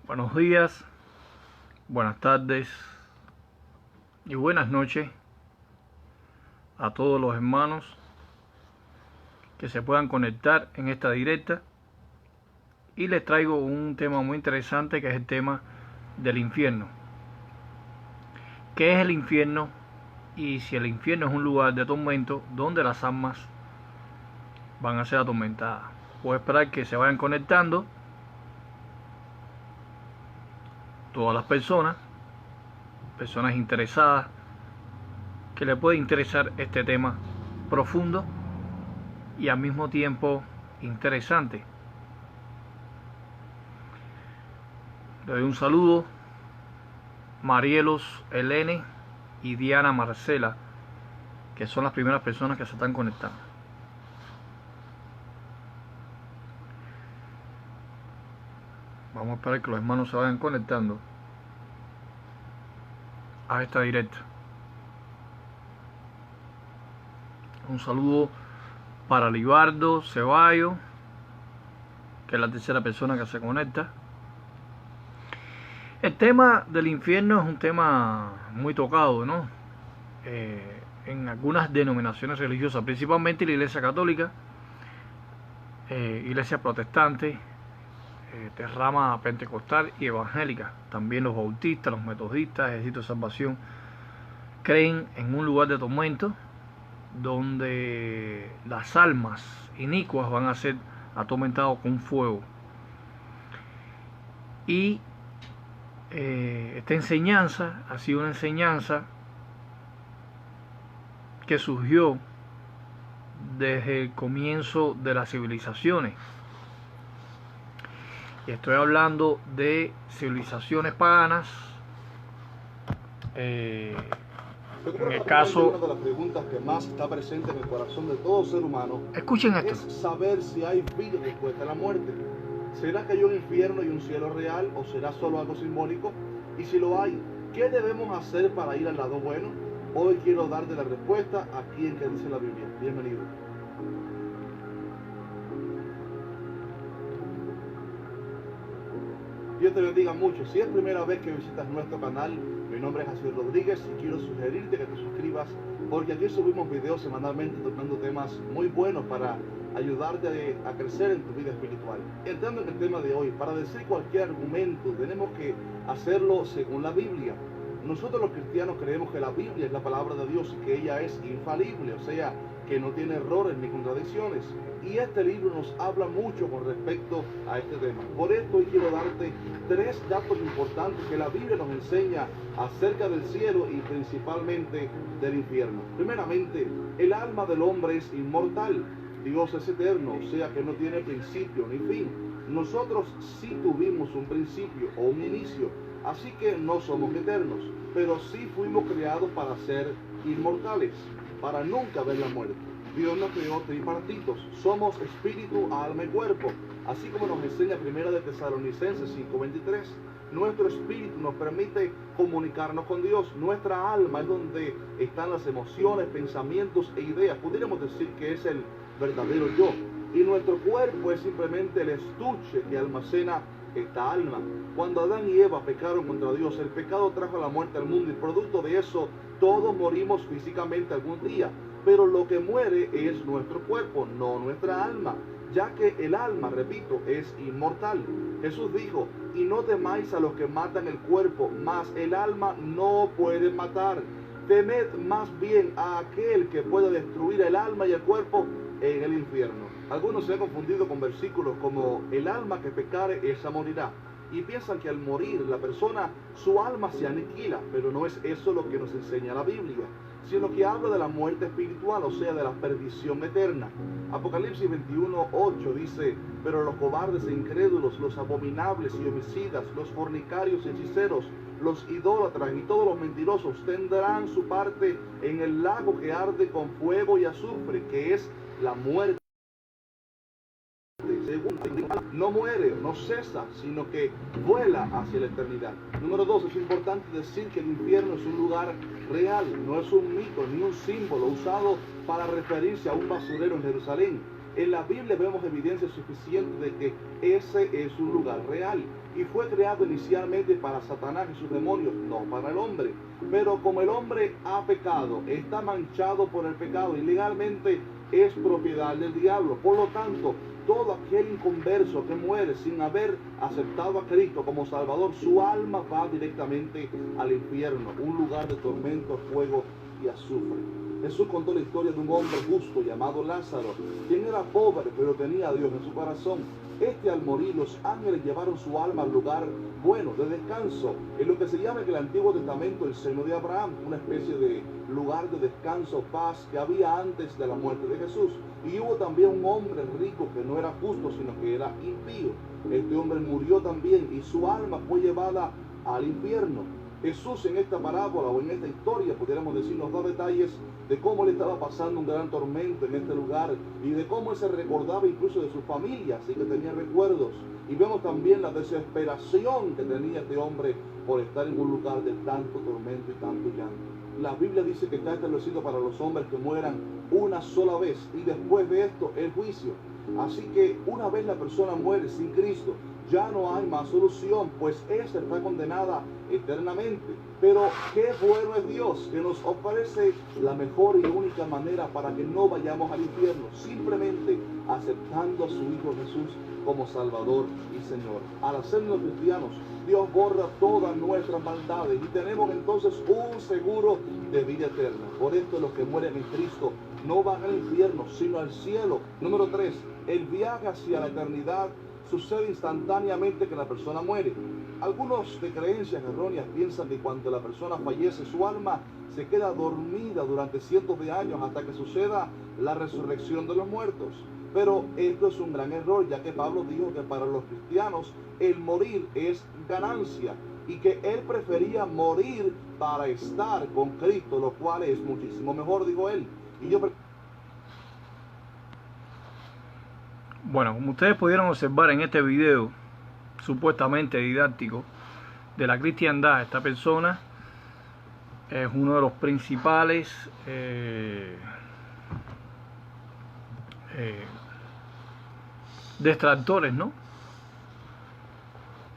Buenos días, buenas tardes y buenas noches a todos los hermanos que se puedan conectar en esta directa. Y les traigo un tema muy interesante, que es el tema del infierno. ¿Qué es el infierno? Y si el infierno es un lugar de tormento donde las almas van a ser atormentadas. Puedo esperar que se vayan conectando todas las personas interesadas, que le puede interesar este tema profundo y al mismo tiempo interesante. Le doy un saludo, Marielos Elene y Diana Marcela, que son las primeras personas que se están conectando. Vamos a esperar que los hermanos se vayan conectando a esta directa. Un saludo para Libardo Ceballos, que es la tercera persona que se conecta. El tema del infierno es un tema muy tocado, ¿no? En algunas denominaciones religiosas, principalmente la Iglesia Católica, Iglesia Protestante, de rama pentecostal y evangélica. También los bautistas, los metodistas, Ejército de Salvación, creen en un lugar de tormento donde las almas inicuas van a ser atormentadas con fuego. Y esta enseñanza ha sido una enseñanza que surgió desde el comienzo de las civilizaciones. Y estoy hablando de civilizaciones paganas. En el caso, una de las preguntas que más está presente en el corazón de todo ser humano, escuchen esto, es saber si hay vida después de la muerte. ¿Será que hay un infierno y un cielo real, o será solo algo simbólico? Y si lo hay, ¿qué debemos hacer para ir al lado bueno? Hoy quiero darte la respuesta aquí en que dice la Biblia. Bienvenido. Dios te bendiga mucho. Si es primera vez que visitas nuestro canal, mi nombre es Jaciel Rodríguez y quiero sugerirte que te suscribas, porque aquí subimos videos semanalmente tocando temas muy buenos para ayudarte a crecer en tu vida espiritual. Entrando en el tema de hoy, para decir cualquier argumento tenemos que hacerlo según la Biblia. Nosotros los cristianos creemos que la Biblia es la palabra de Dios y que ella es infalible, o sea, que no tiene errores ni contradicciones. Y este libro nos habla mucho con respecto a este tema. Por esto hoy quiero darte 3 datos importantes que la Biblia nos enseña acerca del cielo y principalmente del infierno. Primeramente, el alma del hombre es inmortal. Dios es eterno, o sea que no tiene principio ni fin. Nosotros sí tuvimos un principio o un inicio, así que no somos eternos, pero sí fuimos creados para ser inmortales, para nunca ver la muerte. Dios nos creó tripartitos, somos espíritu, alma y cuerpo, así como nos enseña Primera de Tesalonicenses 5:23. Nuestro espíritu nos permite comunicarnos con Dios, nuestra alma es donde están las emociones, pensamientos e ideas, pudiéramos decir que es el verdadero yo, y nuestro cuerpo es simplemente el estuche que almacena esta alma. Cuando Adán y Eva pecaron contra Dios, el pecado trajo la muerte al mundo y producto de eso todos morimos físicamente algún día, pero lo que muere es nuestro cuerpo, no nuestra alma, ya que el alma, repito, es inmortal. Jesús dijo: y no temáis a los que matan el cuerpo, mas el alma no puede matar. Temed más bien a aquel que puede destruir el alma y el cuerpo en el infierno. Algunos se han confundido con versículos como: el alma que pecare, esa morirá, y piensan que al morir la persona, su alma se aniquila, pero no es eso lo que nos enseña la Biblia, sino que habla de la muerte espiritual, o sea, de la perdición eterna. Apocalipsis 21:8 dice: pero los cobardes e incrédulos, los abominables y homicidas, los fornicarios y hechiceros, los idólatras y todos los mentirosos tendrán su parte en el lago que arde con fuego y azufre, que es la muerte. No muere, no cesa, sino que vuela hacia la eternidad. Número 2, es importante decir que el infierno es un lugar real, no es un mito ni un símbolo usado para referirse a un basurero en Jerusalén. En la Biblia vemos evidencia suficiente de que ese es un lugar real y fue creado inicialmente para Satanás y sus demonios, no para el hombre. Pero como el hombre ha pecado, está manchado por el pecado y legalmente es propiedad del diablo. Por lo tanto, todo aquel inconverso que muere sin haber aceptado a Cristo como Salvador, su alma va directamente al infierno, un lugar de tormento, fuego y azufre. Jesús contó la historia de un hombre justo llamado Lázaro, quien era pobre pero tenía a Dios en su corazón. Al morir, los ángeles llevaron su alma al lugar bueno, de descanso, en lo que se llama en el Antiguo Testamento el seno de Abraham, una especie de lugar de descanso, paz que había antes de la muerte de Jesús. Y hubo también un hombre rico que no era justo, sino que era impío. Este hombre murió también y su alma fue llevada al infierno. Jesús en esta parábola o en esta historia, pudiéramos decir, nos da detalles de cómo le estaba pasando un gran tormento en este lugar y de cómo él se recordaba incluso de su familia, así que tenía recuerdos. Y vemos también la desesperación que tenía este hombre por estar en un lugar de tanto tormento y tanto llanto. La Biblia dice que está establecido para los hombres que mueran una sola vez y después de esto el juicio. Así que una vez la persona muere sin Cristo, ya no hay más solución, pues esa está condenada eternamente. Pero qué bueno es Dios, que nos ofrece la mejor y única manera para que no vayamos al infierno, simplemente aceptando a su Hijo Jesús como Salvador y Señor. Al hacernos cristianos, Dios borra todas nuestras maldades y tenemos entonces un seguro de vida eterna. Por esto los que mueren en Cristo no van al infierno, sino al cielo. Número 3, el viaje hacia la eternidad sucede instantáneamente que la persona muere. Algunos de creencias erróneas piensan que cuando la persona fallece, su alma se queda dormida durante cientos de años hasta que suceda la resurrección de los muertos. Pero esto es un gran error, ya que Pablo dijo que para los cristianos el morir es ganancia y que él prefería morir para estar con Cristo, lo cual es muchísimo mejor, dijo él. Bueno, como ustedes pudieron observar en este video supuestamente didáctico de la cristiandad, esta persona es uno de los principales detractores, ¿no?,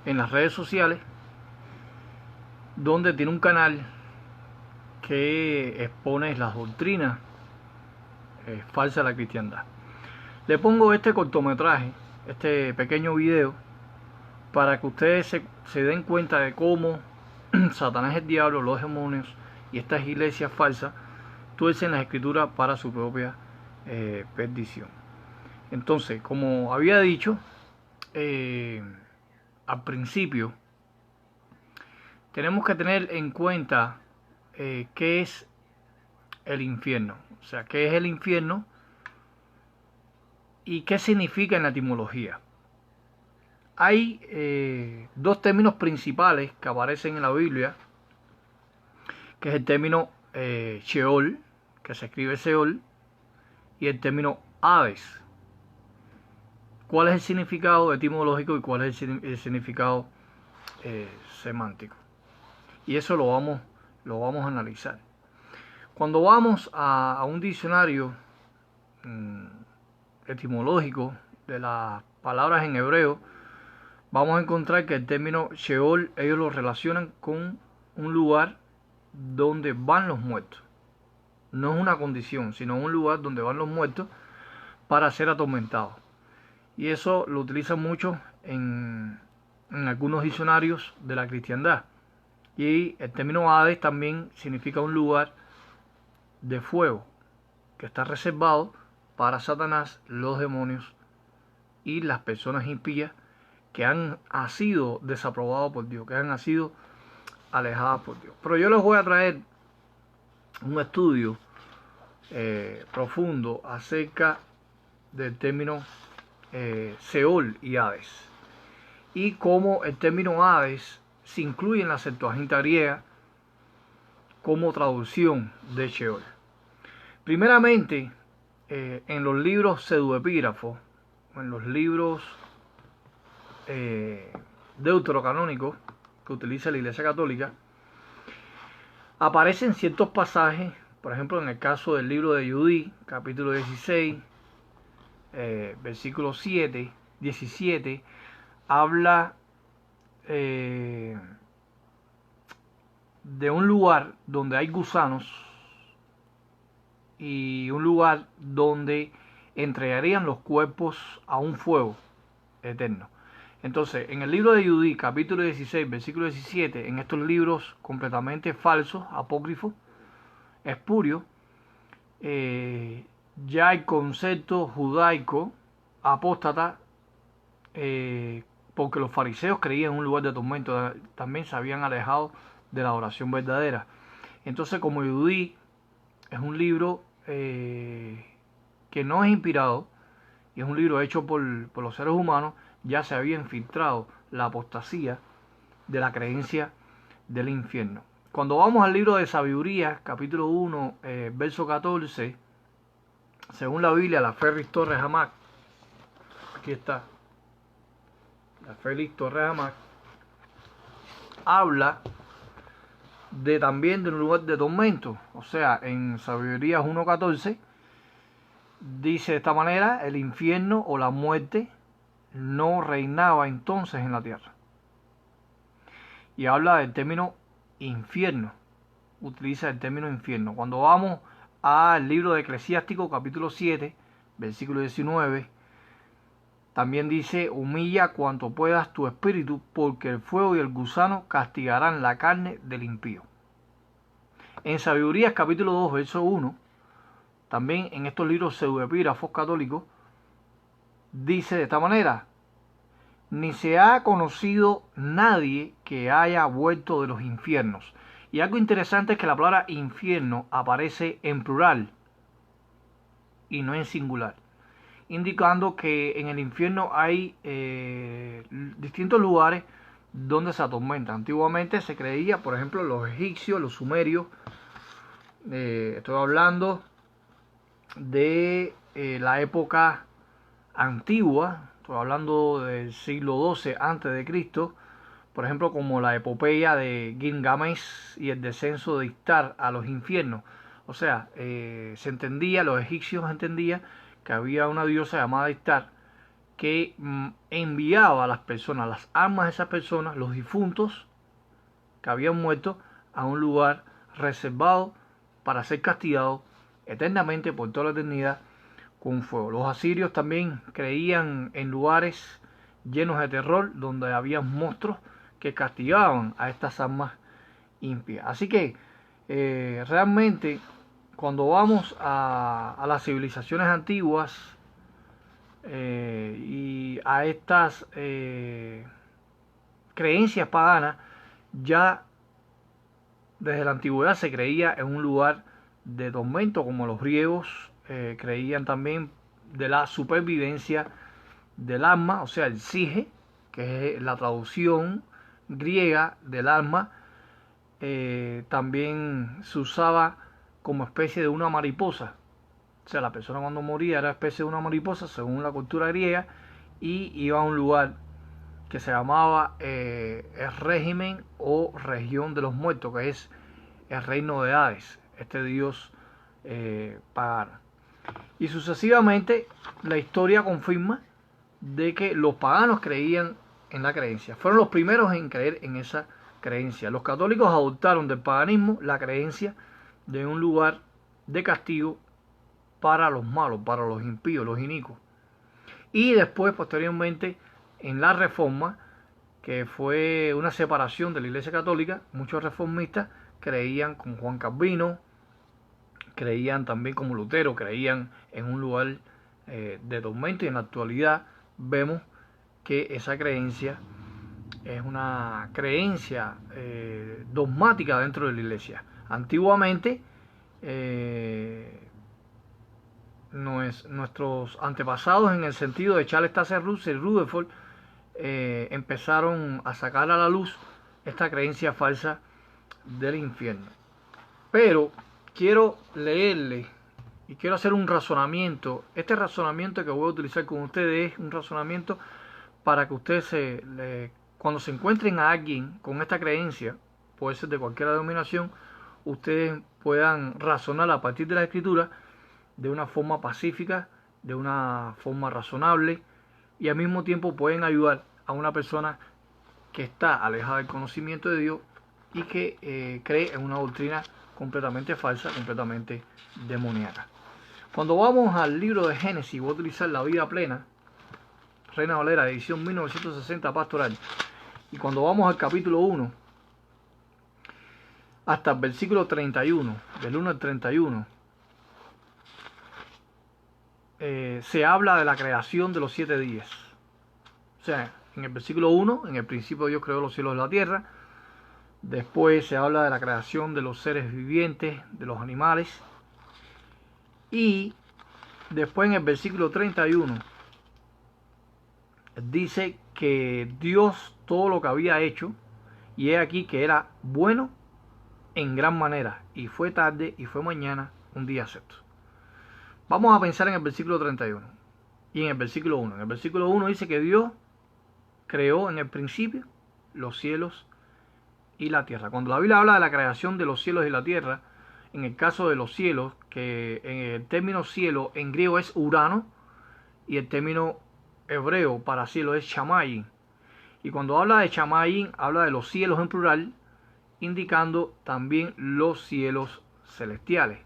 en las redes sociales, donde tiene un canal que expone las doctrinas falsas de la cristiandad. Le pongo este cortometraje, este pequeño video, para que ustedes se den cuenta de cómo Satanás, el diablo, los demonios y estas iglesias falsas tuercen las escrituras para su propia perdición. Entonces, como había dicho al principio, tenemos que tener en cuenta qué es el infierno. O sea, qué es el infierno y qué significa en la etimología. Hay dos términos principales que aparecen en la Biblia, que es el término Sheol, que se escribe Seol, y el término Hades. ¿Cuál es el significado etimológico y cuál es el significado semántico? Y eso lo vamos a analizar. Cuando vamos a un diccionario etimológico de las palabras en hebreo, vamos a encontrar que el término Sheol ellos lo relacionan con un lugar donde van los muertos. No es una condición, sino un lugar donde van los muertos para ser atormentados. Y eso lo utilizan mucho en algunos diccionarios de la cristiandad. Y el término Hades también significa un lugar de fuego que está reservado para Satanás, los demonios y las personas impías que han sido desaprobados por Dios, que han sido alejadas por Dios. Pero yo les voy a traer un estudio profundo acerca del término Seol y Hades, y cómo el término Hades se incluye en la Septuaginta griega como traducción de Sheol. Primeramente, en los libros pseudoepígrafos, en los libros deuterocanónicos que utiliza la Iglesia Católica, aparecen ciertos pasajes, por ejemplo en el caso del libro de Judí, capítulo 16, versículo 17, habla de un lugar donde hay gusanos y un lugar donde entregarían los cuerpos a un fuego eterno. Entonces, en el libro de Judí, capítulo 16, versículo 17, en estos libros completamente falsos, apócrifos, espurios, ya el concepto judaico apóstata, porque los fariseos creían en un lugar de tormento, también se habían alejado de la oración verdadera. Entonces, como Judí es un libro que no es inspirado y es un libro hecho por los seres humanos, ya se había infiltrado la apostasía de la creencia del infierno. Cuando vamos al libro de Sabiduría, capítulo 1, verso 14, según la Biblia, la Félix Torres Amac, aquí está, la Félix Torres Amac, habla también de un lugar de tormento. O sea, en Sabiduría 1.14 dice de esta manera: el infierno o la muerte no reinaba entonces en la tierra. Y habla del término infierno, utiliza el término infierno. Cuando vamos al libro de Eclesiástico, capítulo 7, versículo 19, también dice: humilla cuanto puedas tu espíritu, porque el fuego y el gusano castigarán la carne del impío. En Sabidurías, capítulo 2, verso 1, también en estos libros pseudoepígrafos católicos, dice de esta manera: ni se ha conocido nadie que haya vuelto de los infiernos. Y algo interesante es que la palabra infierno aparece en plural y no en singular, indicando que en el infierno hay distintos lugares donde se atormenta. Antiguamente se creía, por ejemplo, los egipcios, los sumerios, estoy hablando de la época antigua, estoy hablando del siglo XII antes de Cristo, por ejemplo, como la epopeya de Gilgamesh y el descenso de Ishtar a los infiernos. O sea, se entendía, los egipcios entendían que había una diosa llamada Ishtar que enviaba a las personas, las almas de esas personas, los difuntos que habían muerto, a un lugar reservado para ser castigados eternamente por toda la eternidad con fuego. Los asirios también creían en lugares llenos de terror, donde había monstruos que castigaban a estas almas impías. Así que realmente, cuando vamos a las civilizaciones antiguas y a estas creencias paganas, ya desde la antigüedad se creía en un lugar de tormento, como los griegos creían también de la supervivencia del alma, o sea, el psique, que es la traducción griega del alma. También se usaba como especie de una mariposa. O sea, la persona cuando moría era especie de una mariposa, según la cultura griega, y iba a un lugar que se llamaba el régimen o región de los muertos, que es el reino de Hades, este dios pagano. Y sucesivamente la historia confirma de que los paganos creían en la creencia. Fueron los primeros en creer en esa creencia. Los católicos adoptaron del paganismo la creencia de un lugar de castigo para los malos, para los impíos, los inicuos. Y después, posteriormente, en la Reforma, que fue una separación de la Iglesia Católica, muchos reformistas creían, como Juan Calvino, creían también como Lutero, creían en un lugar de tormento, y en la actualidad vemos que esa creencia es una creencia dogmática dentro de la Iglesia. Antiguamente nuestros antepasados, en el sentido de Charles Taze Russell y Rutherford, empezaron a sacar a la luz esta creencia falsa del infierno. Pero quiero leerle y quiero hacer un razonamiento. Este razonamiento que voy a utilizar con ustedes es un razonamiento para que ustedes cuando se encuentren a alguien con esta creencia, puede ser de cualquier denominación, ustedes puedan razonar a partir de la Escritura de una forma pacífica de una forma razonable y al mismo tiempo pueden ayudar a una persona que está alejada del conocimiento de Dios y que cree en una doctrina completamente falsa, completamente demoníaca. Cuando vamos al libro de Génesis, voy a utilizar la Vida Plena, Reina Valera, edición 1960 pastoral, y cuando vamos al capítulo 1 hasta el versículo 31, del 1 al 31, se habla de la creación de los 7 días. O sea, en el versículo 1, en el principio Dios creó los cielos y la tierra. Después se habla de la creación de los seres vivientes, de los animales. Y después en el versículo 31 dice que Dios todo lo que había hecho, y he aquí que era bueno en gran manera, y fue tarde y fue mañana un día sexto. Vamos a pensar en el versículo 31 y en el versículo 1. En el versículo 1 dice que Dios creó en el principio los cielos y la tierra. Cuando la Biblia habla de la creación de los cielos y la tierra, en el caso de los cielos, que en el término cielo en griego es urano y el término hebreo para cielo es shamayim. Y cuando habla de shamayim, habla de los cielos en plural, indicando también los cielos celestiales.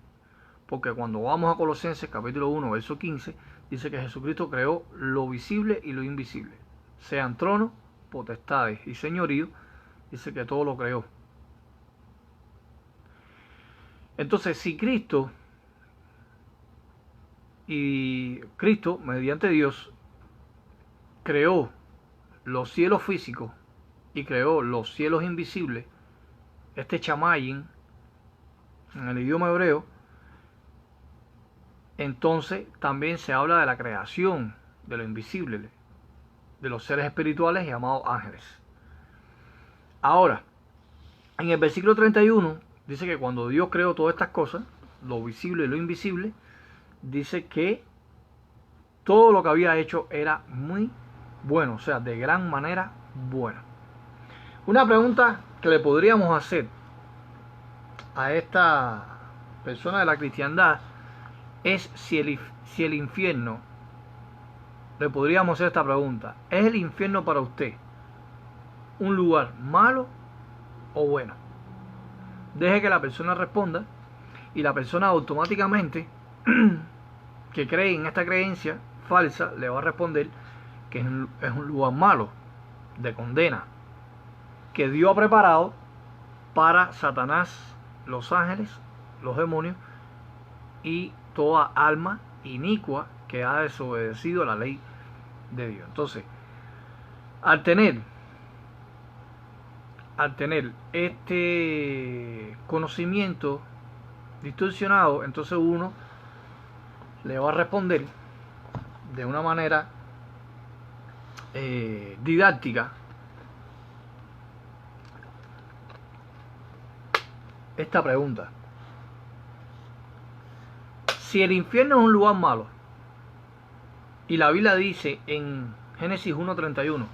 Porque cuando vamos a Colosenses capítulo 1, verso 15, dice que Jesucristo creó lo visible y lo invisible. Sean tronos, potestades y señorío, dice que todo lo creó. Entonces, si Cristo, mediante Dios, creó los cielos físicos y creó los cielos invisibles, este shamayim, en el idioma hebreo, entonces también se habla de la creación de lo invisible, de los seres espirituales llamados ángeles. Ahora, en el versículo 31 dice que cuando Dios creó todas estas cosas, lo visible y lo invisible, dice que todo lo que había hecho era muy bueno, o sea, de gran manera bueno. Una pregunta que le podríamos hacer a esta persona de la cristiandad es si el infierno, le podríamos hacer esta pregunta: ¿es el infierno para usted un lugar malo o bueno? Deje que la persona responda y la persona automáticamente que cree en esta creencia falsa le va a responder que es un lugar malo, de condena, que Dios ha preparado para Satanás, los ángeles, los demonios y toda alma inicua que ha desobedecido la ley de Dios. Entonces, al tener este conocimiento distorsionado, entonces uno le va a responder de una manera didáctica esta pregunta: si el infierno es un lugar malo y la Biblia dice en Génesis 1:31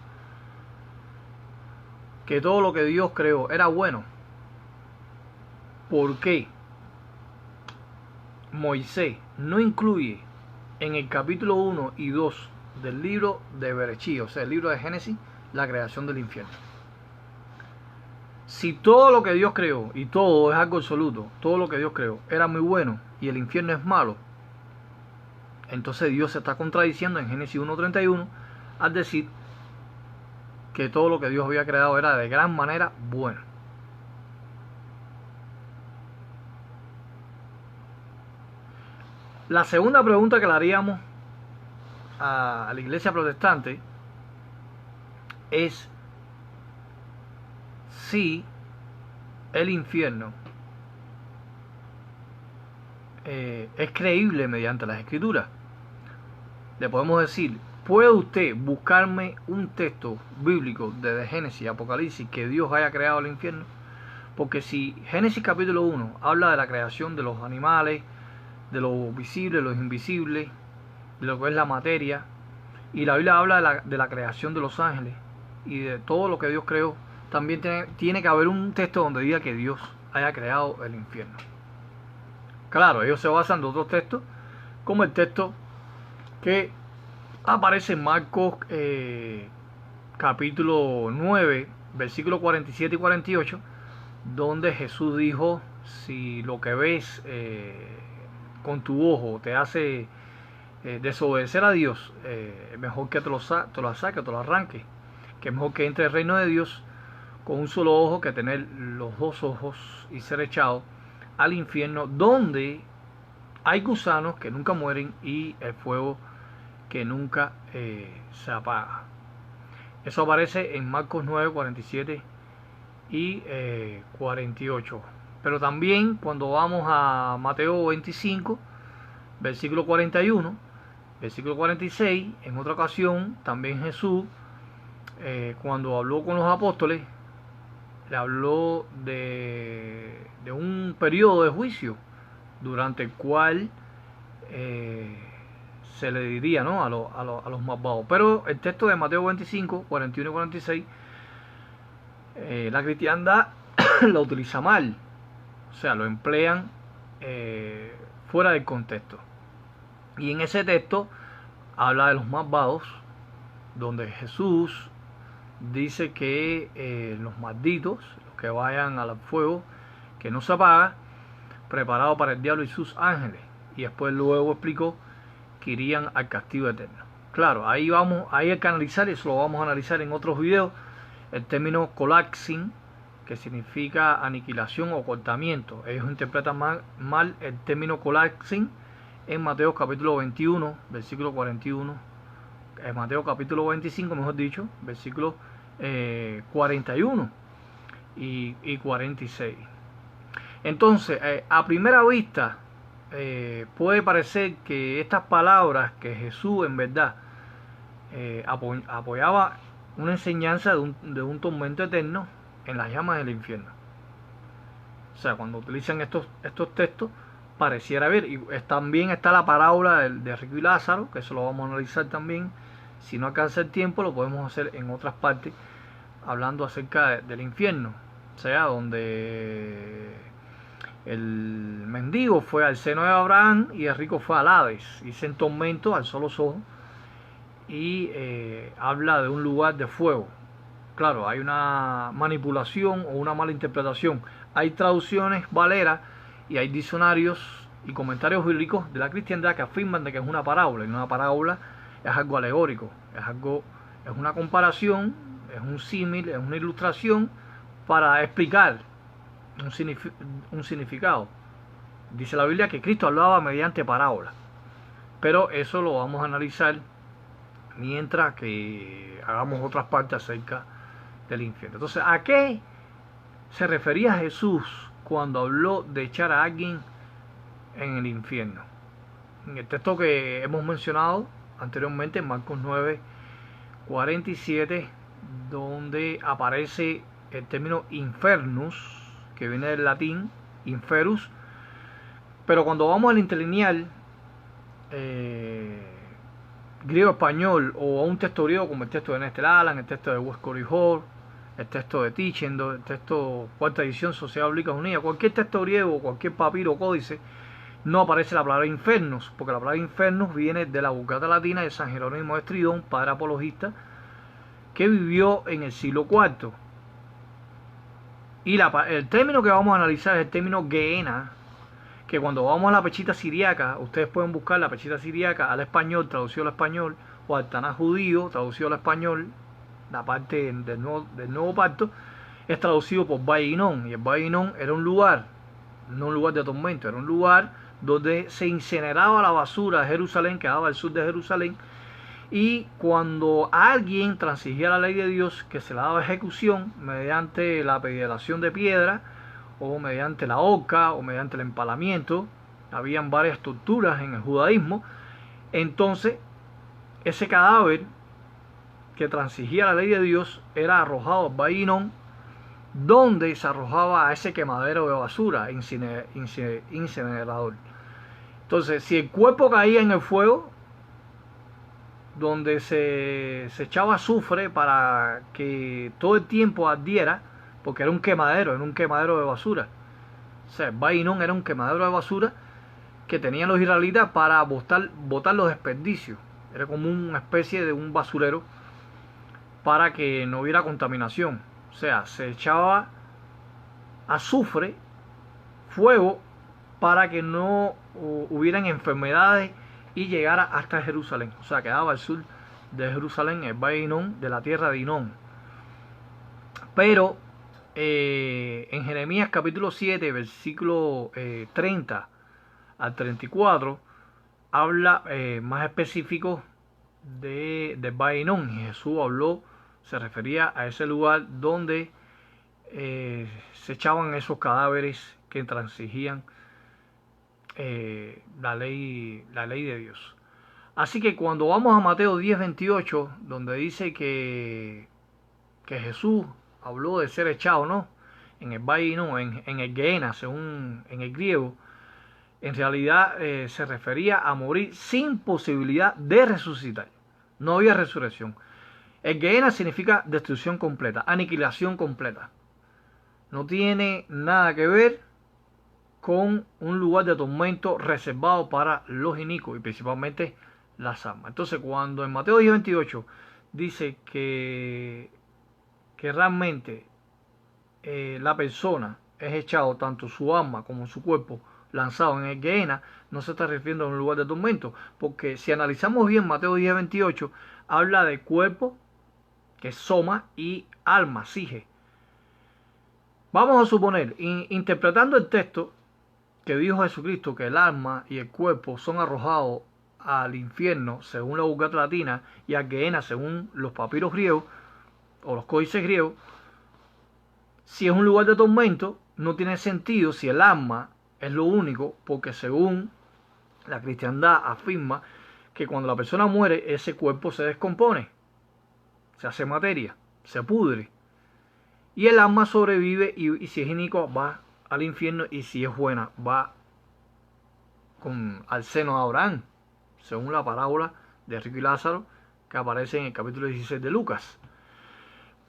que todo lo que Dios creó era bueno, ¿por qué Moisés no incluye en el capítulo 1 y 2 del libro de Berechí, o sea, el libro de Génesis, la creación del infierno? Si todo lo que Dios creó, y todo es algo absoluto, todo lo que Dios creó era muy bueno y el infierno es malo, entonces Dios se está contradiciendo en Génesis 1:31 al decir que todo lo que Dios había creado era de gran manera bueno. La segunda pregunta que le haríamos a la iglesia protestante es si el infierno es creíble mediante las escrituras. Le podemos decir: ¿puede usted buscarme un texto bíblico desde Génesis y Apocalipsis que Dios haya creado el infierno? Porque si Génesis capítulo 1 habla de la creación de los animales, de lo visible, lo invisible, de lo que es la materia, y la Biblia habla de la creación de los ángeles y de todo lo que Dios creó, también tiene que haber un texto donde diga que Dios haya creado el infierno. Claro, ellos se basan en otros textos, como el texto que aparece en Marcos capítulo 9, versículos 47 y 48, donde Jesús dijo: si lo que ves con tu ojo te hace desobedecer a Dios, es mejor que te lo saque, te lo arranque, que es mejor que entre el reino de Dios con un solo ojo que tener los dos ojos y ser echado al infierno, donde hay gusanos que nunca mueren y el fuego que nunca se apaga. Eso aparece en Marcos 9, 47 y 48. Pero también cuando vamos a Mateo 25, versículo 41, versículo 46, en otra ocasión también Jesús, cuando habló con los apóstoles, le habló de un periodo de juicio durante el cual se le diría, ¿no?, a los malvados. Pero el texto de Mateo 25, 41 y 46, la cristiandad lo utiliza mal, o sea, lo emplean fuera del contexto. Y en ese texto habla de los malvados, donde Jesús dice que los malditos, los que vayan al fuego que no se apaga, preparado para el diablo y sus ángeles, y después luego explicó que irían al castigo eterno. Claro, ahí hay que analizar, eso lo vamos a analizar en otros videos, el término collapsing, que significa aniquilación o cortamiento. Ellos interpretan mal el término collapsing en Mateo capítulo 21, versículo 41, en Mateo capítulo 25, mejor dicho, versículos 41 y 46. Entonces, a primera vista, puede parecer que estas palabras, que Jesús en verdad apoyaba una enseñanza de un tormento eterno en las llamas del infierno. O sea, cuando utilizan estos textos, pareciera ver. Y también está la parábola de Rico y Lázaro, que eso lo vamos a analizar también. Si no alcanza el tiempo, lo podemos hacer en otras partes, hablando acerca del infierno. O sea, donde el mendigo fue al seno de Abraham y el rico fue al Hades, y se en tormento, alzó los ojos y habla de un lugar de fuego. Claro, hay una manipulación o una mala interpretación. Hay traducciones valeras y hay diccionarios y comentarios bíblicos de la cristiandad que afirman de que es una parábola, y una parábola es algo alegórico, es una comparación, es un símil, es una ilustración para explicar un significado. Dice la Biblia que Cristo hablaba mediante parábolas, pero eso lo vamos a analizar mientras que hagamos otras partes acerca del infierno. Entonces, ¿a qué se refería Jesús cuando habló de echar a alguien en el infierno? En el texto que hemos mencionado anteriormente, en Marcos 9, 47, donde aparece el término infernus, que viene del latín inferus, pero cuando vamos al interlineal griego-español, o a un texto griego como el texto de Nestor Aland, el texto de Westcott Hall, el texto de Tichendo, el texto cuarta edición Sociedad Bíblica Unida, cualquier texto griego, cualquier papiro o códice, no aparece la palabra infernus, porque la palabra infernus viene de la Vulgata latina de San Jerónimo de Estridón, padre apologista, que vivió en el siglo IV. Y el término que vamos a analizar es el término Gehenna, que cuando vamos a la Pechita Siriaca, ustedes pueden buscar la Pechita Siriaca al español, traducido al español, o al Tanaj judío, traducido al español, la parte del nuevo pacto, es traducido por Valle Hinnom, y el Valle Hinnom era un lugar, no un lugar de tormento, era un lugar donde se incineraba la basura de Jerusalén, que daba al sur de Jerusalén, y cuando alguien transigía la ley de Dios, que se la daba ejecución mediante la pedilación de piedra, o mediante la horca, o mediante el empalamiento, habían varias torturas en el judaísmo. Entonces ese cadáver que transigía la ley de Dios era arrojado al Valle Hinnom, donde se arrojaba a ese quemadero de basura, incinerador. Entonces, si el cuerpo caía en el fuego, donde se echaba azufre para que todo el tiempo ardiera, porque era un quemadero de basura. O sea, el Valle Hinnom era un quemadero de basura que tenían los israelitas para botar los desperdicios. Era como una especie de un basurero para que no hubiera contaminación. O sea, se echaba azufre, fuego, para que no hubieran enfermedades y llegara hasta Jerusalén. O sea, quedaba al sur de Jerusalén, el valle de Hinón, de la tierra de Hinón. Pero en Jeremías capítulo 7, versículo 30 al 34, habla más específico del valle de Hinón. Y Jesús habló, se refería a ese lugar donde se echaban esos cadáveres que transigían la ley de Dios. Así que cuando vamos a Mateo 10:28, donde dice que Jesús habló de ser echado, ¿no?, en el valle, no, en el Gehenna, según en el griego, en realidad se refería a morir sin posibilidad de resucitar. No había resurrección. El Gehenna significa destrucción completa, aniquilación completa. No tiene nada que ver con un lugar de tormento reservado para los inicuos y principalmente las almas. Entonces, cuando en Mateo 10:28 dice que realmente la persona es echado, tanto su alma como su cuerpo, lanzado en el Gehenna, no se está refiriendo a un lugar de tormento, porque si analizamos bien Mateo 10:28, habla de cuerpo, que es soma, y alma, sige. Vamos a suponer, interpretando el texto que dijo Jesucristo, que el alma y el cuerpo son arrojados al infierno según la Vulgata latina y al Gehenna según los papiros griegos o los códices griegos, si es un lugar de tormento, no tiene sentido si el alma es lo único, porque según la cristiandad afirma que cuando la persona muere, ese cuerpo se descompone, se hace materia, se pudre, y el alma sobrevive, y si es iniqua va al infierno, y si es buena va al seno de Abraham, según la parábola de Rico y Lázaro que aparece en el capítulo 16 de Lucas.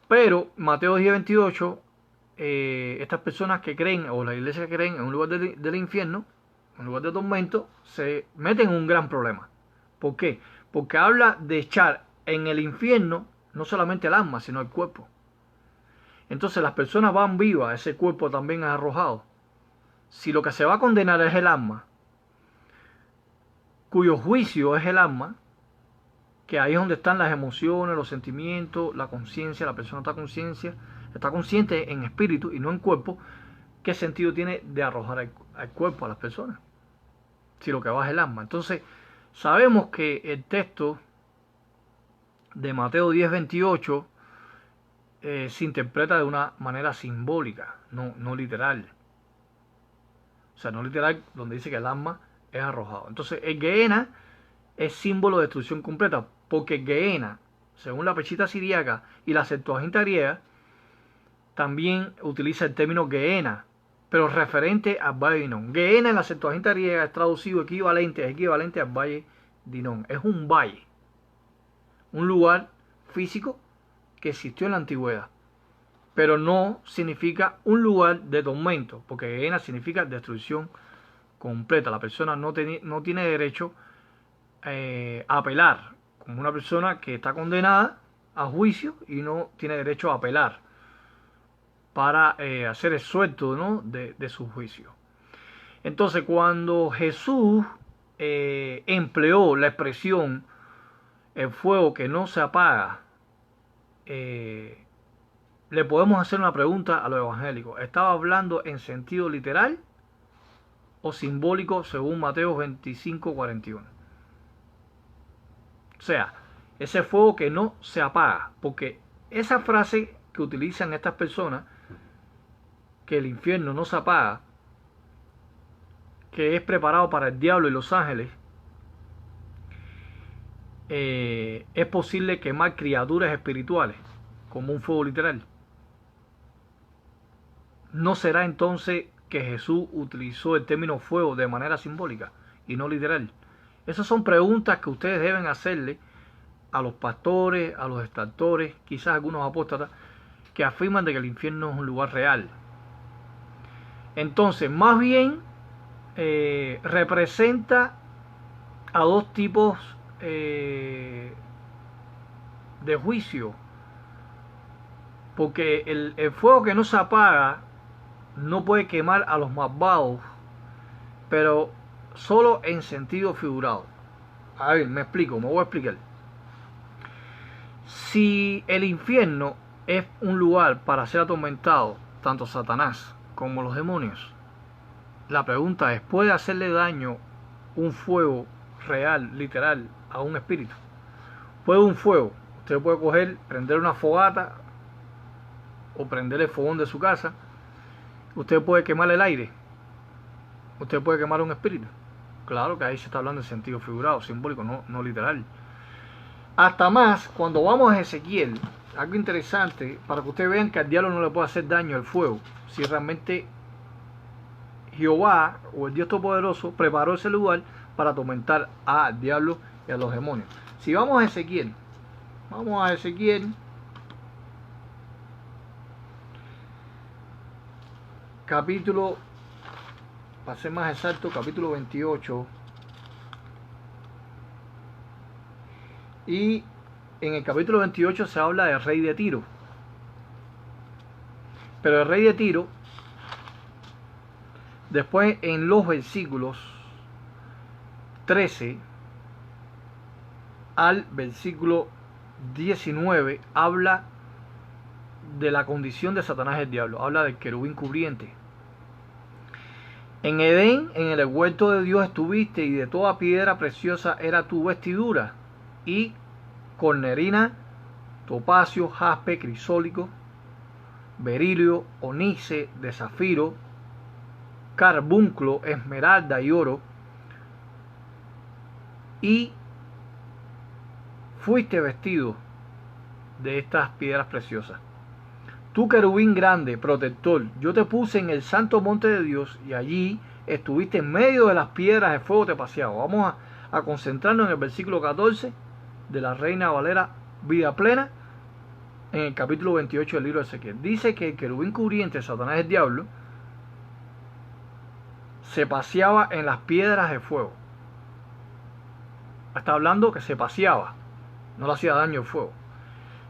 Pero Mateo 10:28, estas personas que creen, o la iglesia que creen en un lugar del infierno, un lugar de tormento, se meten en un gran problema. ¿Por qué? Porque habla de echar en el infierno no solamente el alma, sino el cuerpo. Entonces las personas van vivas, ese cuerpo también es arrojado. Si lo que se va a condenar es el alma, cuyo juicio es el alma, que ahí es donde están las emociones, los sentimientos, la conciencia, la persona está consciente en espíritu y no en cuerpo, ¿qué sentido tiene de arrojar al cuerpo a las personas? Si lo que va es el alma. Entonces, sabemos que el texto de Mateo 10:28 se interpreta de una manera simbólica, no literal. O sea, no literal, donde dice que el alma es arrojado. Entonces, el Gehenna es símbolo de destrucción completa, porque el Gehenna, según la Peshitta siríaca y la Septuaginta griega, también utiliza el término Gehenna, pero referente al valle de Hinón. Gehenna en la Septuaginta griega es traducido es equivalente al valle de Hinón. Es un valle, un lugar físico que existió en la antigüedad, pero no significa un lugar de tormento, porque Gehenna significa destrucción completa. La persona no tiene derecho a apelar, como una persona que está condenada a juicio y no tiene derecho a apelar para hacer el suelto, ¿no?, de su juicio. Entonces, cuando Jesús empleó la expresión el fuego que no se apaga, le podemos hacer una pregunta a los evangélicos. ¿Estaba hablando en sentido literal o simbólico según Mateo 25:41? O sea, ese fuego que no se apaga, porque esa frase que utilizan estas personas, que el infierno no se apaga, que es preparado para el diablo y los ángeles, es posible quemar criaturas espirituales como un fuego literal. ¿No será entonces que Jesús utilizó el término fuego de manera simbólica y no literal? Esas son preguntas que ustedes deben hacerle a los pastores, a los extractores, quizás algunos apóstatas, que afirman de que el infierno es un lugar real. Entonces, más bien representa a dos tipos de juicio, porque el fuego que no se apaga no puede quemar a los malvados, pero solo en sentido figurado. A ver, me voy a explicar. Si el infierno es un lugar para ser atormentado, tanto Satanás como los demonios, la pregunta es, ¿puede hacerle daño un fuego real, literal, a un espíritu? ¿Puede un fuego? Usted puede coger, prender una fogata o prender el fogón de su casa. Usted puede quemar el aire. Usted puede quemar un espíritu. Claro que ahí se está hablando en sentido figurado, simbólico, no literal. Hasta más, cuando vamos a Ezequiel, algo interesante, para que ustedes vean que al diablo no le puede hacer daño el fuego, si realmente Jehová o el Dios Todopoderoso preparó ese lugar para atormentar al diablo y a los demonios. Si vamos a Ezequiel, capítulo, para ser más exacto, capítulo 28. Y en el capítulo 28 se habla del rey de Tiro. Pero el rey de Tiro, después en los versículos 13 al versículo 19, habla de la condición de Satanás el diablo. Habla del querubín cubriente. En Edén, en el huerto de Dios estuviste, y de toda piedra preciosa era tu vestidura, y cornerina, topacio, jaspe, crisólico, berilio, onice, de zafiro, carbunclo, esmeralda y oro, y fuiste vestido de estas piedras preciosas. Tú, querubín grande, protector, yo te puse en el santo monte de Dios, y allí estuviste en medio de las piedras de fuego, te paseaba. Vamos a concentrarnos en el versículo 14 de la Reina Valera Vida Plena, en el capítulo 28 del libro de Ezequiel. Dice que el querubín cubriente, Satanás el diablo, se paseaba en las piedras de fuego. Está hablando que se paseaba, no le hacía daño el fuego.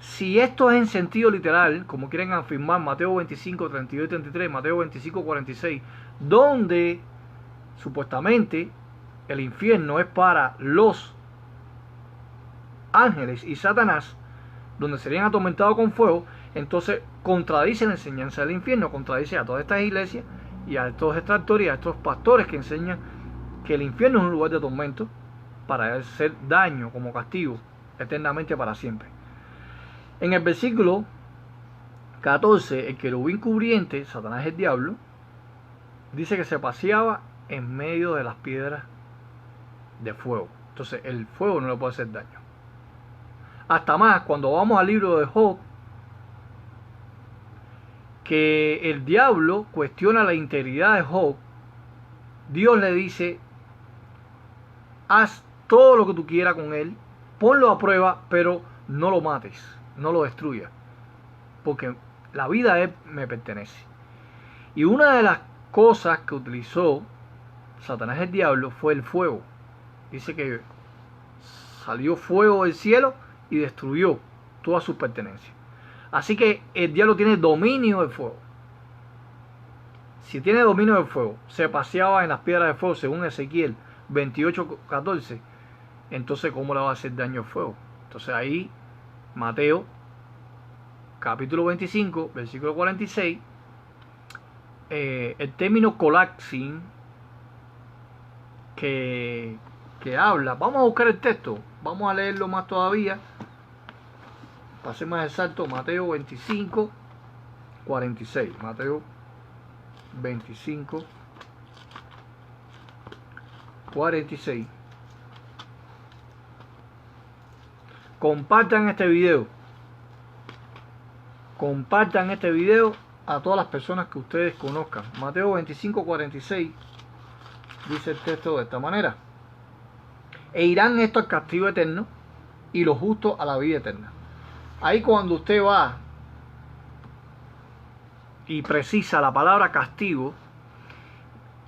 Si esto es en sentido literal, como quieren afirmar Mateo 25, 32 y 33, Mateo 25, 46, donde supuestamente el infierno es para los ángeles y Satanás, donde serían atormentados con fuego, entonces contradice la enseñanza del infierno, contradice a todas estas iglesias y a estos extractores y a estos pastores que enseñan que el infierno es un lugar de tormento para hacer daño como castigo eternamente para siempre. En el versículo 14, el querubín cubriente, Satanás el diablo, dice que se paseaba en medio de las piedras de fuego. Entonces el fuego no le puede hacer daño. Hasta más, cuando vamos al libro de Job, que el diablo cuestiona la integridad de Job, Dios le dice, haz todo lo que tú quieras con él, ponlo a prueba, pero no lo mates, no lo destruyas, porque la vida de él me pertenece. Y una de las cosas que utilizó Satanás el diablo fue el fuego. Dice que salió fuego del cielo y destruyó todas sus pertenencias. Así que el diablo tiene dominio del fuego. Si tiene dominio del fuego, se paseaba en las piedras de fuego según Ezequiel 28:14, entonces ¿cómo le va a hacer daño el fuego? Entonces ahí Mateo capítulo 25 versículo 46, el término colaxin que habla, vamos a buscar el texto, vamos a leerlo más todavía para ser más exacto. Mateo 25 46, Mateo 25 46. Compartan este video a todas las personas que ustedes conozcan. Mateo 25 46 dice el texto de esta manera: e irán estos al castigo eterno y los justos a la vida eterna. Ahí cuando usted va y precisa la palabra castigo,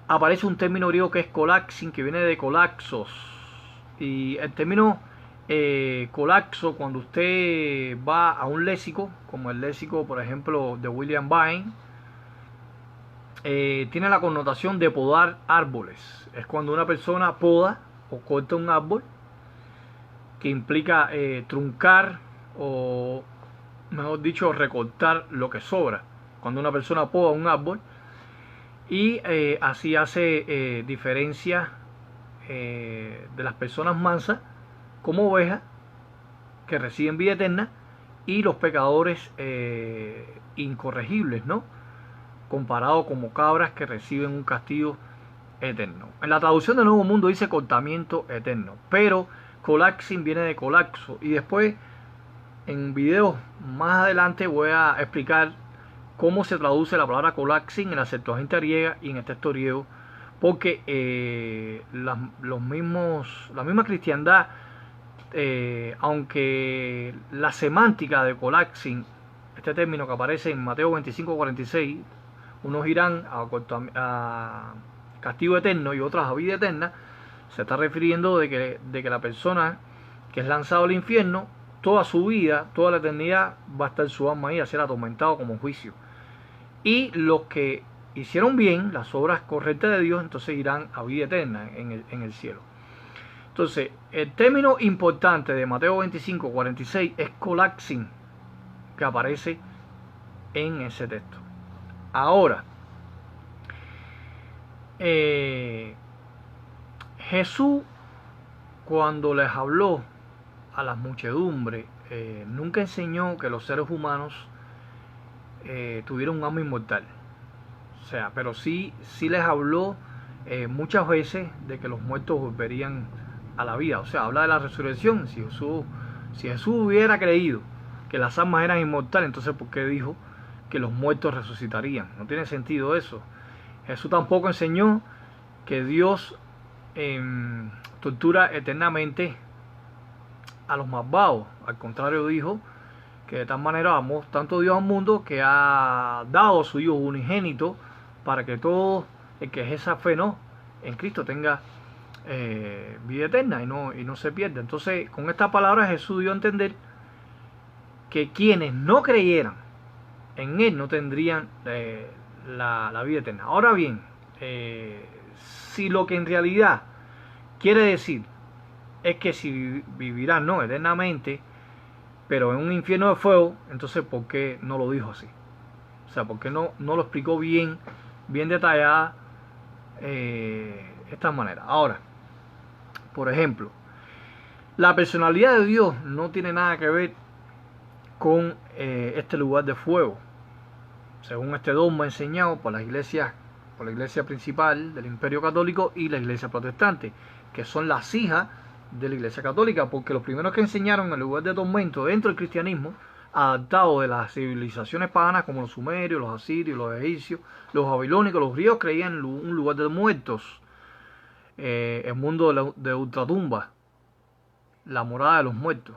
aparece un término griego que es colaxin, que viene de colaxos, y el término colapso, cuando usted va a un léxico, como el léxico, por ejemplo, de William Vine, tiene la connotación de podar árboles. Es cuando una persona poda o corta un árbol, que implica truncar o, mejor dicho, recortar lo que sobra. Cuando una persona poda un árbol, y así hace diferencia de las personas mansas como ovejas que reciben vida eterna, y los pecadores incorregibles, ¿no? Comparado como cabras que reciben un castigo eterno. En la traducción del Nuevo Mundo dice cortamiento eterno, pero collapsing viene de colapso, y después en videos más adelante voy a explicar cómo se traduce la palabra collapsing en la Septuaginta griega y en el texto griego, porque la misma cristiandad, aunque la semántica de collapsing, este término que aparece en Mateo 25:46, unos irán a castigo eterno y otras a vida eterna, se está refiriendo de que la persona que es lanzado al infierno, toda su vida, toda la eternidad, va a estar su alma ahí a ser atormentado como juicio. Y los que hicieron bien, las obras correctas de Dios, entonces irán a vida eterna en el cielo. Entonces, el término importante de Mateo 25:46 es collapsing, que aparece en ese texto. Ahora, Jesús, cuando les habló a las muchedumbres, nunca enseñó que los seres humanos tuvieron un alma inmortal. O sea, pero sí les habló muchas veces de que los muertos volverían a la vida. O sea, habla de la resurrección. Si Jesús hubiera creído que las almas eran inmortales, entonces ¿por qué dijo que los muertos resucitarían? No tiene sentido eso. Jesús tampoco enseñó que Dios tortura eternamente a los malvados. Al contrario, dijo que de tal manera amó tanto Dios al mundo que ha dado a su Hijo unigénito, para que todo el que es esa fe, ¿no?, en Cristo tenga vida eterna y no se pierda. Entonces, con esta palabra Jesús dio a entender que quienes no creyeran en Él no tendrían la vida eterna. Ahora bien, si lo que en realidad quiere decir es que si vivirán, no eternamente, pero en un infierno de fuego, entonces ¿por qué no lo dijo así? O sea, ¿por qué no lo explicó bien detallada esta manera? Ahora, por ejemplo, la personalidad de Dios no tiene nada que ver con este lugar de fuego, según este dogma enseñado por la iglesia principal del Imperio Católico y la iglesia protestante, que son las hijas de la iglesia católica, porque los primeros que enseñaron el lugar de tormento dentro del cristianismo, adaptado de las civilizaciones paganas como los sumerios, los asirios, los egipcios, los babilónicos, los griegos, creían en un lugar de muertos, el mundo de ultratumba, la morada de los muertos.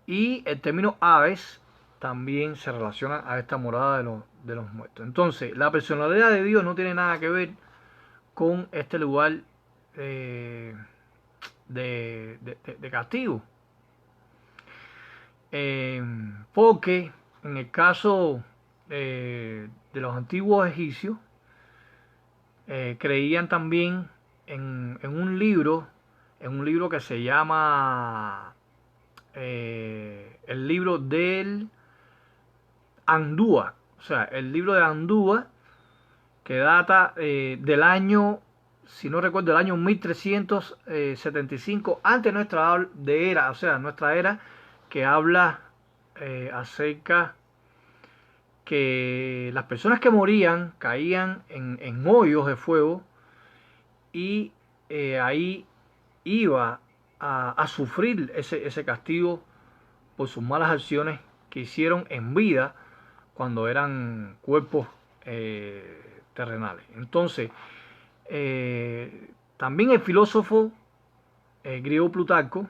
Y el término Hades también se relaciona a esta morada de los muertos. Entonces, la personalidad de Dios no tiene nada que ver con este lugar de castigo. Porque en el caso de los antiguos egipcios, creían también en un libro que se llama el libro del Andúa. O sea, el libro de Andúa, que data del año, si no recuerdo, del año 1375 antes de nuestra era, o sea, nuestra era, que habla acerca que las personas que morían caían en hoyos de fuego, y ahí iba a sufrir ese castigo por sus malas acciones que hicieron en vida cuando eran cuerpos terrenales. Entonces, también el filósofo griego Plutarco,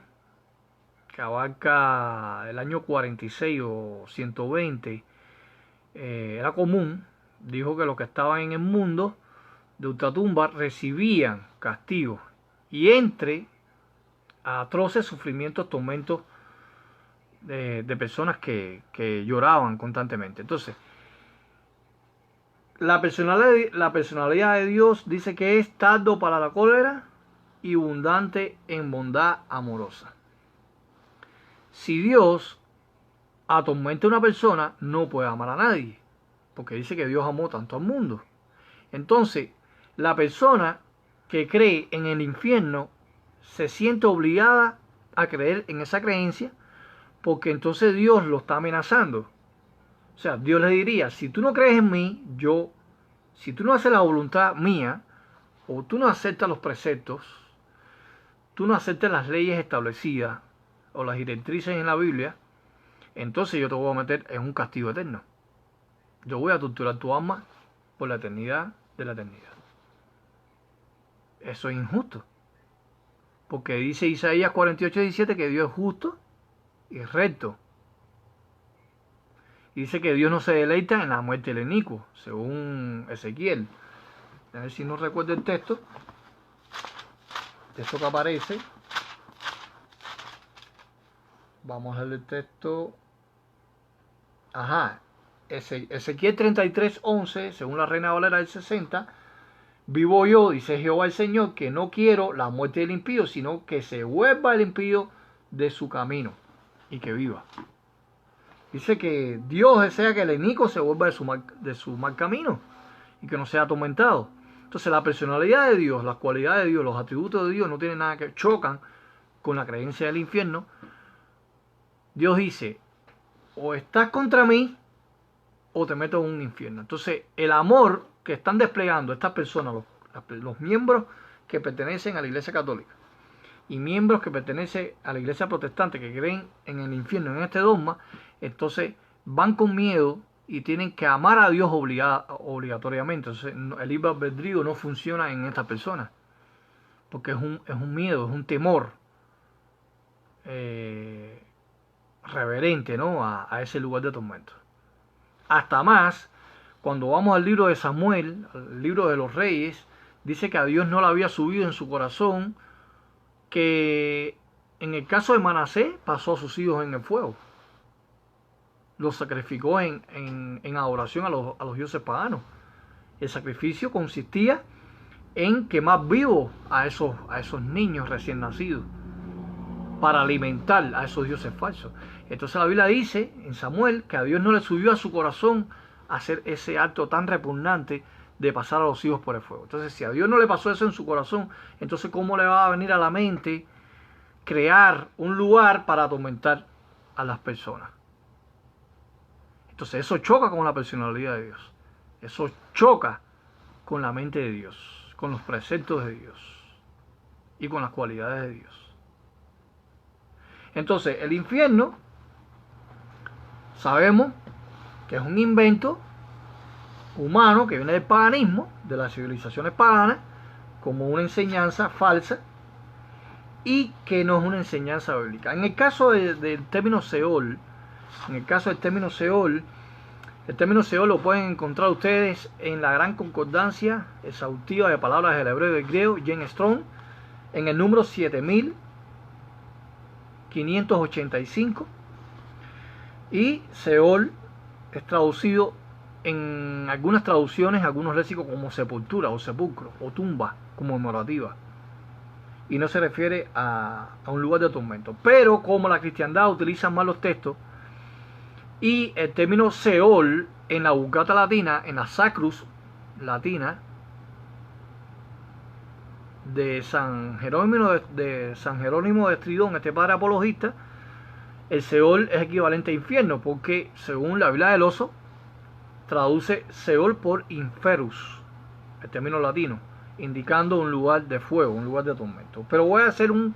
que abarca el año 46 o 120, era común, dijo que los que estaban en el mundo de ultratumba recibían castigos, y entre atroces sufrimientos, tormentos de personas que lloraban constantemente. Entonces, la personalidad de Dios dice que es tardo para la cólera y abundante en bondad amorosa. Si Dios atormenta a una persona, no puede amar a nadie, porque dice que Dios amó tanto al mundo. Entonces, la persona que cree en el infierno se siente obligada a creer en esa creencia, porque entonces Dios lo está amenazando. O sea, Dios le diría, si tú no crees en mí, si tú no haces la voluntad mía, o tú no aceptas los preceptos, tú no aceptas las leyes establecidas, o las directrices en la Biblia, entonces yo te voy a meter en un castigo eterno. Yo voy a torturar tu alma por la eternidad de la eternidad. Eso es injusto. Porque dice Isaías 48:17 que Dios es justo y recto. Y dice que Dios no se deleita en la muerte del inicuo, según Ezequiel. A ver si no recuerdo el texto. Esto que aparece. Vamos a leer el texto. Ajá. Ezequiel 33:11, según la Reina Valera del 60. Vivo yo, dice Jehová el Señor, que no quiero la muerte del impío, sino que se vuelva el impío de su camino y que viva. Dice que Dios desea que el inicuo se vuelva de su mal camino y que no sea atormentado. Entonces la personalidad de Dios, las cualidades de Dios, los atributos de Dios no tienen nada que chocan con la creencia del infierno. Dios dice, o estás contra mí o te meto en un infierno. Entonces el amor que están desplegando estas personas, los miembros que pertenecen a la Iglesia Católica y miembros que pertenecen a la Iglesia Protestante que creen en el infierno, en este dogma, entonces van con miedo y tienen que amar a Dios obligatoriamente. Entonces el libre albedrío no funciona en estas personas porque es un miedo, es un temor reverente, ¿no? a ese lugar de tormento. Hasta más, cuando vamos al libro de Samuel, al libro de los reyes, dice que a Dios no le había subido en su corazón que en el caso de Manasés pasó a sus hijos en el fuego. Los sacrificó en adoración a los dioses paganos. El sacrificio consistía en quemar vivos a esos niños recién nacidos para alimentar a esos dioses falsos. Entonces la Biblia dice en Samuel que a Dios no le subió a su corazón hacer ese acto tan repugnante de pasar a los hijos por el fuego. Entonces, si a Dios no le pasó eso en su corazón, entonces ¿cómo le va a venir a la mente crear un lugar para atormentar a las personas? Entonces eso choca con la personalidad de Dios. Eso choca con la mente de Dios, con los preceptos de Dios y con las cualidades de Dios. Entonces el infierno sabemos que es un invento humano que viene del paganismo, de las civilizaciones paganas, como una enseñanza falsa y que no es una enseñanza bíblica. En el caso del término Seol, el término Seol lo pueden encontrar ustedes en la gran concordancia exhaustiva de palabras del hebreo y del griego, Jen Strong, en el número 7585, y Seol es traducido en algunas traducciones, algunos léxicos, como sepultura o sepulcro o tumba conmemorativa, y no se refiere a un lugar de tormento. Pero como la cristiandad utiliza mal los textos, y el término Seol en la Vulgata latina, en la Sacrus latina de San Jerónimo de Estridón, este padre apologista, el Seol es equivalente a infierno, porque según la Biblia del Oso traduce Seol por inferus, el término latino, indicando un lugar de fuego, un lugar de tormento. Pero voy a hacer un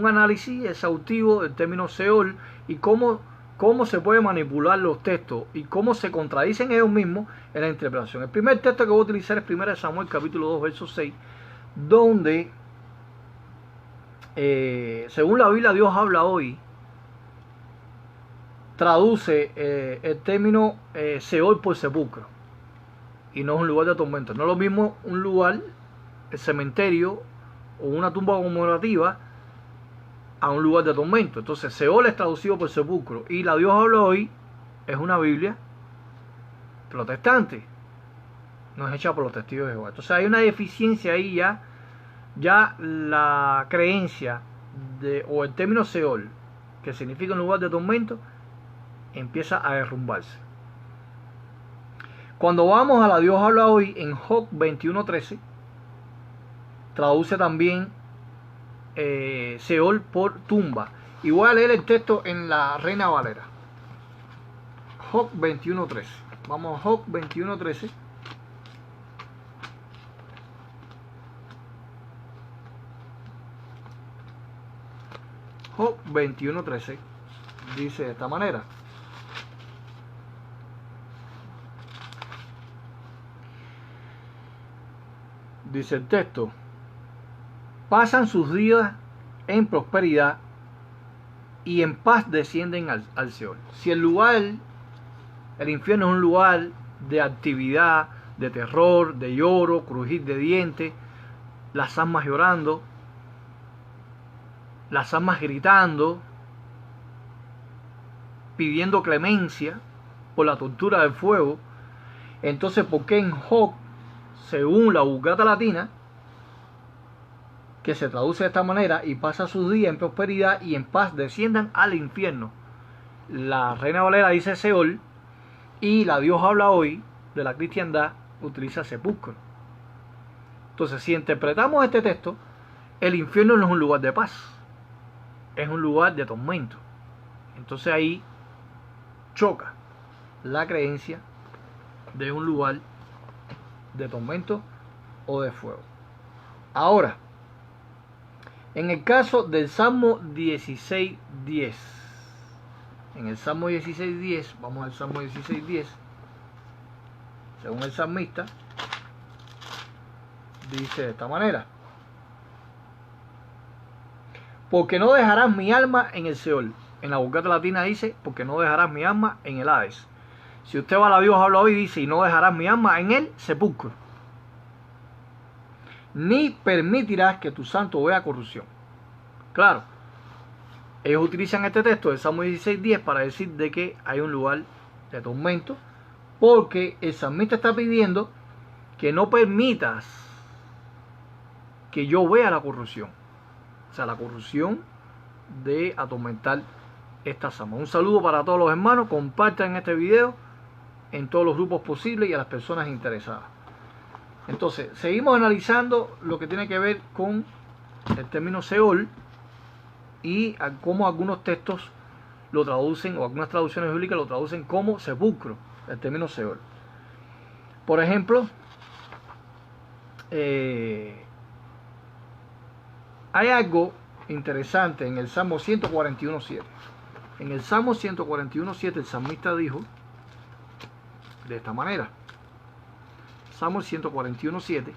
análisis exhaustivo del término Seol y cómo se puede manipular los textos y cómo se contradicen ellos mismos en la interpretación. El primer texto que voy a utilizar es 1 Samuel capítulo 2 verso 6, donde según la Biblia Dios habla hoy, traduce el término Seol por sepulcro, y no es un lugar de tormento. No es lo mismo un lugar, el cementerio o una tumba conmemorativa, a un lugar de tormento. Entonces Seol es traducido por sepulcro, y la Dios habla hoy es una Biblia protestante, no es hecha por los testigos de Jehová. Entonces hay una deficiencia ahí ya. Ya la creencia o el término Seol, que significa un lugar de tormento, empieza a derrumbarse. Cuando vamos a la Dios habla hoy en Job 21:13, traduce también Seol por tumba. Y voy a leer el texto en la Reina Valera. Job 21:13. Vamos a Job 21:13. Job 21:13 dice de esta manera: dice el texto, pasan sus días en prosperidad y en paz descienden al Seol. Si el infierno es un lugar de actividad, de terror, de lloro, crujir de dientes, las almas llorando, las almas gritando, pidiendo clemencia por la tortura del fuego, entonces ¿por qué en Job, según la Vulgata Latina, que se traduce de esta manera, y pasa sus días en prosperidad y en paz desciendan al infierno? La Reina Valera dice Seol, y la Dios habla hoy de la cristiandad utiliza sepulcro. Entonces, si interpretamos este texto, el infierno no es un lugar de paz, es un lugar de tormento. Entonces ahí choca la creencia de un lugar de tormento o de fuego. Ahora, en el caso del Salmo 16:10, en el Salmo 16:10, vamos al Salmo 16:10, según el salmista, dice de esta manera: porque no dejarás mi alma en el Seol. En la Vulgata Latina dice, porque no dejarás mi alma en el Hades. Si usted va a la Dios habla hoy, dice, y no dejarás mi alma en el sepulcro, ni permitirás que tu santo vea corrupción. Claro, ellos utilizan este texto del Salmo 16:10 para decir de que hay un lugar de tormento, porque el salmista está pidiendo que no permitas que yo vea la corrupción. O sea, la corrupción de atormentar estas almas. Un saludo para todos los hermanos. Compartan este video en todos los grupos posibles y a las personas interesadas. Entonces, seguimos analizando lo que tiene que ver con el término Seol y cómo algunos textos lo traducen, o algunas traducciones bíblicas lo traducen como sepulcro, el término Seol. Por ejemplo, hay algo interesante en el Salmo 141:7. En el Salmo 141:7 el salmista dijo de esta manera: Salmo 141:7,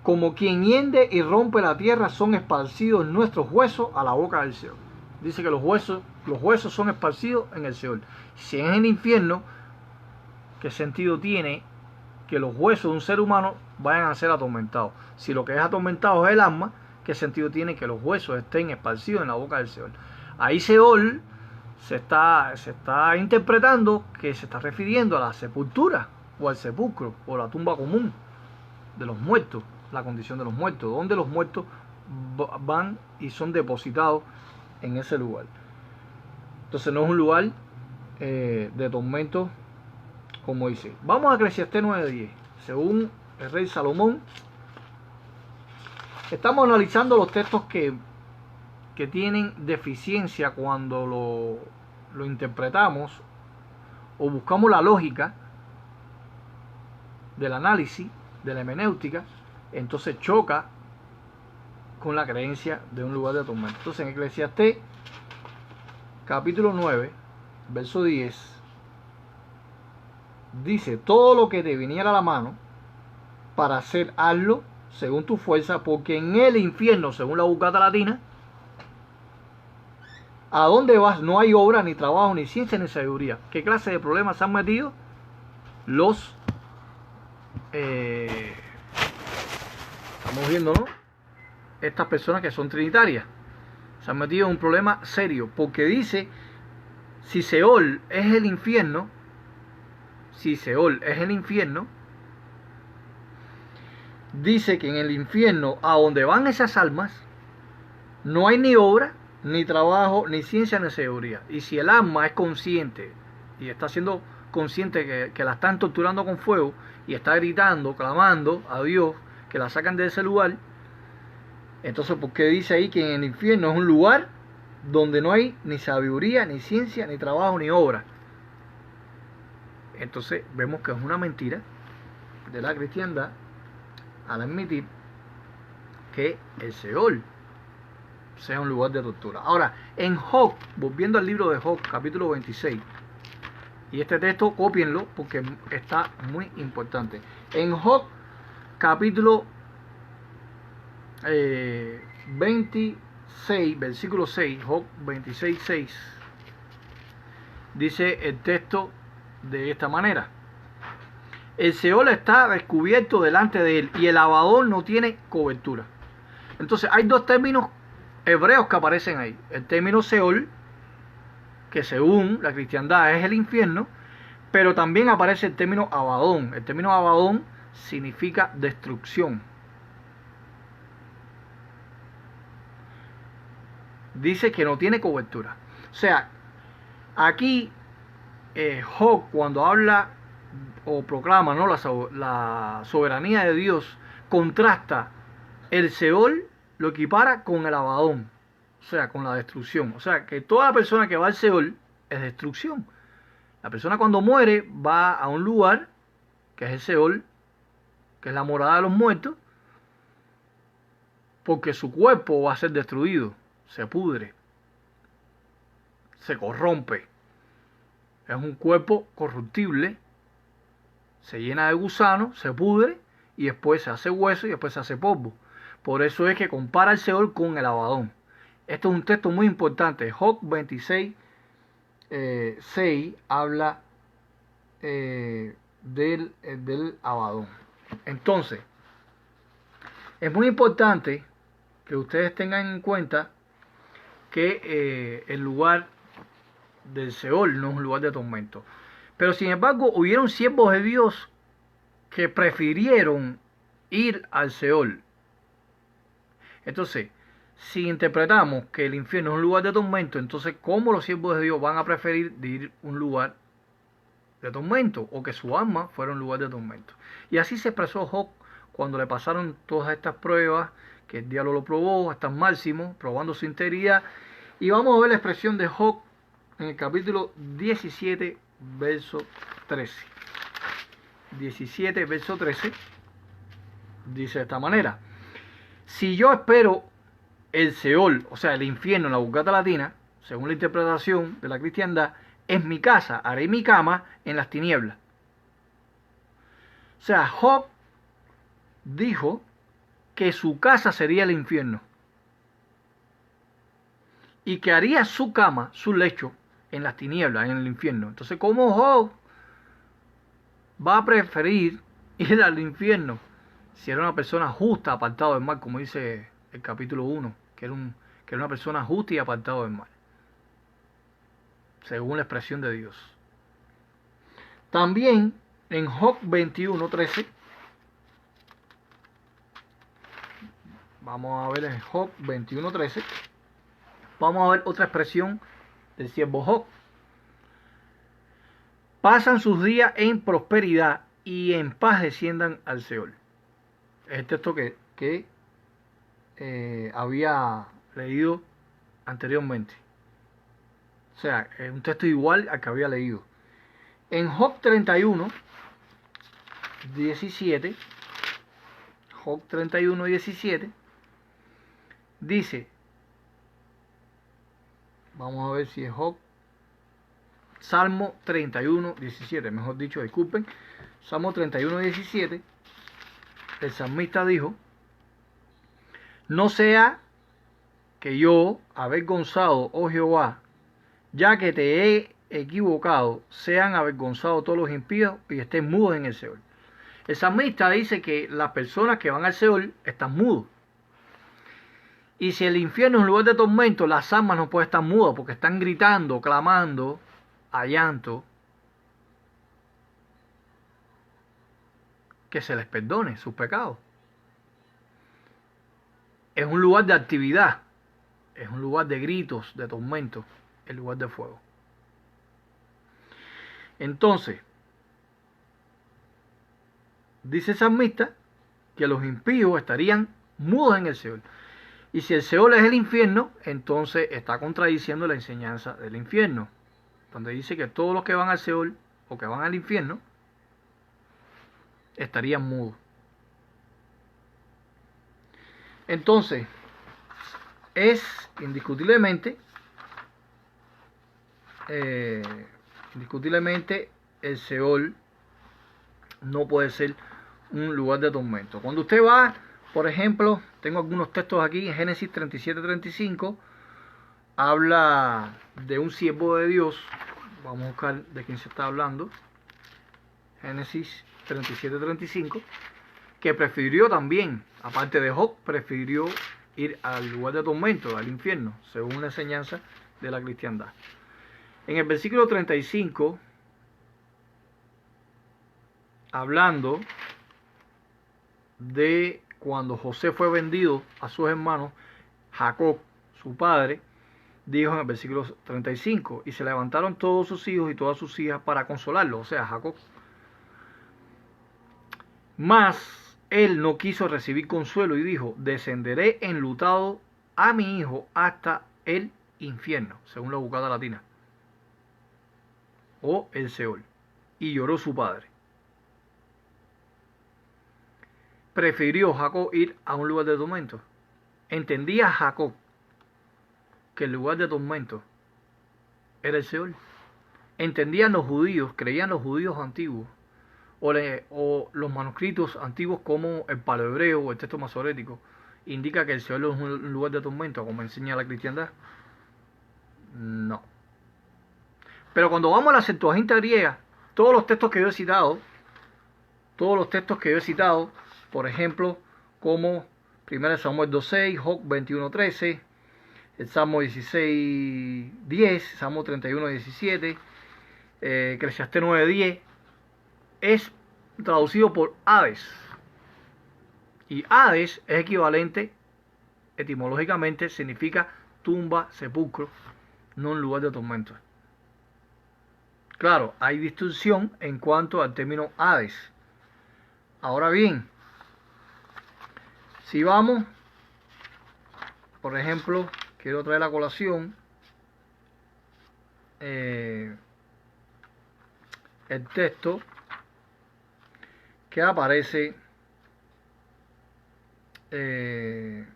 como quien hiende y rompe la tierra, son esparcidos nuestros huesos a la boca del Seol. Dice que los huesos son esparcidos en el Seol. Si es en el infierno, ¿qué sentido tiene que los huesos de un ser humano vayan a ser atormentados? Si lo que es atormentado es el alma, ¿qué sentido tiene que los huesos estén esparcidos en la boca del Seol? Ahí Seol se está interpretando que se está refiriendo a la sepultura o al sepulcro o la tumba común de los muertos, la condición de los muertos, donde los muertos van y son depositados en ese lugar. Entonces no es un lugar de tormento, como dice. Vamos a Eclesiastés 9:10. Según el rey Salomón, estamos analizando los textos que tienen deficiencia cuando lo interpretamos o buscamos la lógica del análisis, de la hermenéutica. Entonces choca con la creencia de un lugar de tormento. Entonces en Eclesiastés capítulo 9 verso 10 dice: todo lo que te viniera a la mano para hacer, hazlo según tu fuerza, porque en el infierno, según la Vulgata Latina, ¿a dónde vas? No hay obra, ni trabajo, ni ciencia, ni sabiduría. ¿Qué clase de problemas se han metido los estamos viendo, ¿no? Estas personas que son trinitarias? Se han metido en un problema serio, porque dice, si Seol es el infierno, dice que en el infierno, a donde van esas almas, no hay ni obra, ni trabajo, ni ciencia, ni sabiduría. Y si el alma es consciente y está siendo consciente que la están torturando con fuego y está gritando, clamando a Dios que la sacan de ese lugar, entonces ¿por qué dice ahí que en el infierno es un lugar donde no hay ni sabiduría, ni ciencia, ni trabajo, ni obra? Entonces vemos que es una mentira de la cristiandad al admitir que el Seol sea un lugar de tortura. Ahora, en Job, volviendo al libro de Job, capítulo 26, y este texto cópienlo porque está muy importante. En Job, capítulo 26, versículo 6, Job 26, 6, dice el texto de esta manera: el Seol está descubierto delante de él y el Abadón no tiene cobertura. Entonces hay dos términos hebreos que aparecen ahí. El término Seol, que según la cristiandad es el infierno, pero también aparece el término Abadón. El término Abadón significa destrucción. Dice que no tiene cobertura. O sea, aquí Job, cuando habla o proclama, ¿no?, la soberanía de Dios, contrasta el Seol, lo equipara con el Abadón, o sea, con la destrucción. O sea, que toda persona que va al Seol es destrucción. La persona cuando muere va a un lugar que es el Seol, que es la morada de los muertos, porque su cuerpo va a ser destruido, se pudre, se corrompe. Es un cuerpo corruptible, se llena de gusanos, se pudre y después se hace hueso y después se hace polvo. Por eso es que compara el Seol con el Abadón. Esto es un texto muy importante. Job 26, 6 habla del Abadón. Entonces, es muy importante que ustedes tengan en cuenta que el lugar del Seol no es un lugar de tormento. Pero sin embargo, hubieron siervos de Dios que prefirieron ir al Seol. Entonces, si interpretamos que el infierno es un lugar de tormento, entonces ¿cómo los siervos de Dios van a preferir ir a un lugar de tormento? O que su alma fuera un lugar de tormento. Y así se expresó Job cuando le pasaron todas estas pruebas, que el diablo lo probó hasta el máximo, probando su integridad. Y vamos a ver la expresión de Job en el capítulo 17, verso 13. 17, verso 13, dice de esta manera: si yo espero el Seol, o sea, el infierno en la Vulgata Latina, según la interpretación de la cristiandad, es mi casa, haré mi cama en las tinieblas. O sea, Job dijo que su casa sería el infierno y que haría su cama, su lecho, en las tinieblas, en el infierno. Entonces, ¿cómo Job va a preferir ir al infierno si era una persona justa, apartado del mal, como dice el capítulo 1, que era una persona justa y apartado del mal, según la expresión de Dios? También en Job 21, 13, vamos a ver en Job 21, 13, vamos a ver otra expresión del siervo Job: pasan sus días en prosperidad y en paz desciendan al Seol. Es el texto que había leído anteriormente. O sea, es un texto igual al que había leído. En Job 31, 17, Job 31, 17, dice, vamos a ver si es Job, Salmo 31, 17, mejor dicho, disculpen, Salmo 31, 17, el salmista dijo: no sea que yo, avergonzado, oh Jehová, ya que te he equivocado, sean avergonzados todos los impíos y estén mudos en el Seol. El salmista dice que las personas que van al Seol están mudos. Y si el infierno es un lugar de tormento, las almas no pueden estar mudas porque están gritando, clamando a llanto que se les perdone sus pecados. Es un lugar de actividad, es un lugar de gritos, de tormento, el lugar de fuego. Entonces, dice el salmista que los impíos estarían mudos en el Seol. Y si el Seol es el infierno, entonces está contradiciendo la enseñanza del infierno, donde dice que todos los que van al Seol o que van al infierno estarían mudos. Entonces, es indiscutiblemente el Seol no puede ser un lugar de tormento. Cuando usted va, por ejemplo, tengo algunos textos aquí en Génesis 37:35, habla de un siervo de Dios. Vamos a buscar de quién se está hablando. Génesis 37:35, que prefirió también, aparte de Job, prefirió ir al lugar de tormento, al infierno, según la enseñanza de la cristiandad. En el versículo 35, hablando de cuando José fue vendido a sus hermanos, Jacob, su padre, dijo en el versículo 35, y se levantaron todos sus hijos y todas sus hijas para consolarlo, o sea, Jacob. Mas él no quiso recibir consuelo y dijo, descenderé enlutado a mi hijo hasta el infierno, según la Vulgata Latina, o el Seol. Y lloró su padre. Prefirió Jacob ir a un lugar de tormento. Entendía Jacob que el lugar de tormento era el Seol. Entendían los judíos, creían los judíos antiguos, o los manuscritos antiguos como el paleohebreo o el texto masorético, indica que el Seol es un lugar de tormento, como enseña la cristiandad. No. Pero cuando vamos a la Septuaginta griega, todos los textos que yo he citado, por ejemplo, como 1 Samuel 2:6, Job 21:13, el Salmo 16:10, Salmo 31:17, Eclesiastés 9:10, es traducido por Hades. Y Hades es equivalente, etimológicamente, significa tumba, sepulcro, no un lugar de tormento. Claro, hay distinción en cuanto al término Hades. Ahora bien, si vamos, por ejemplo, quiero traer a colación el texto que aparece en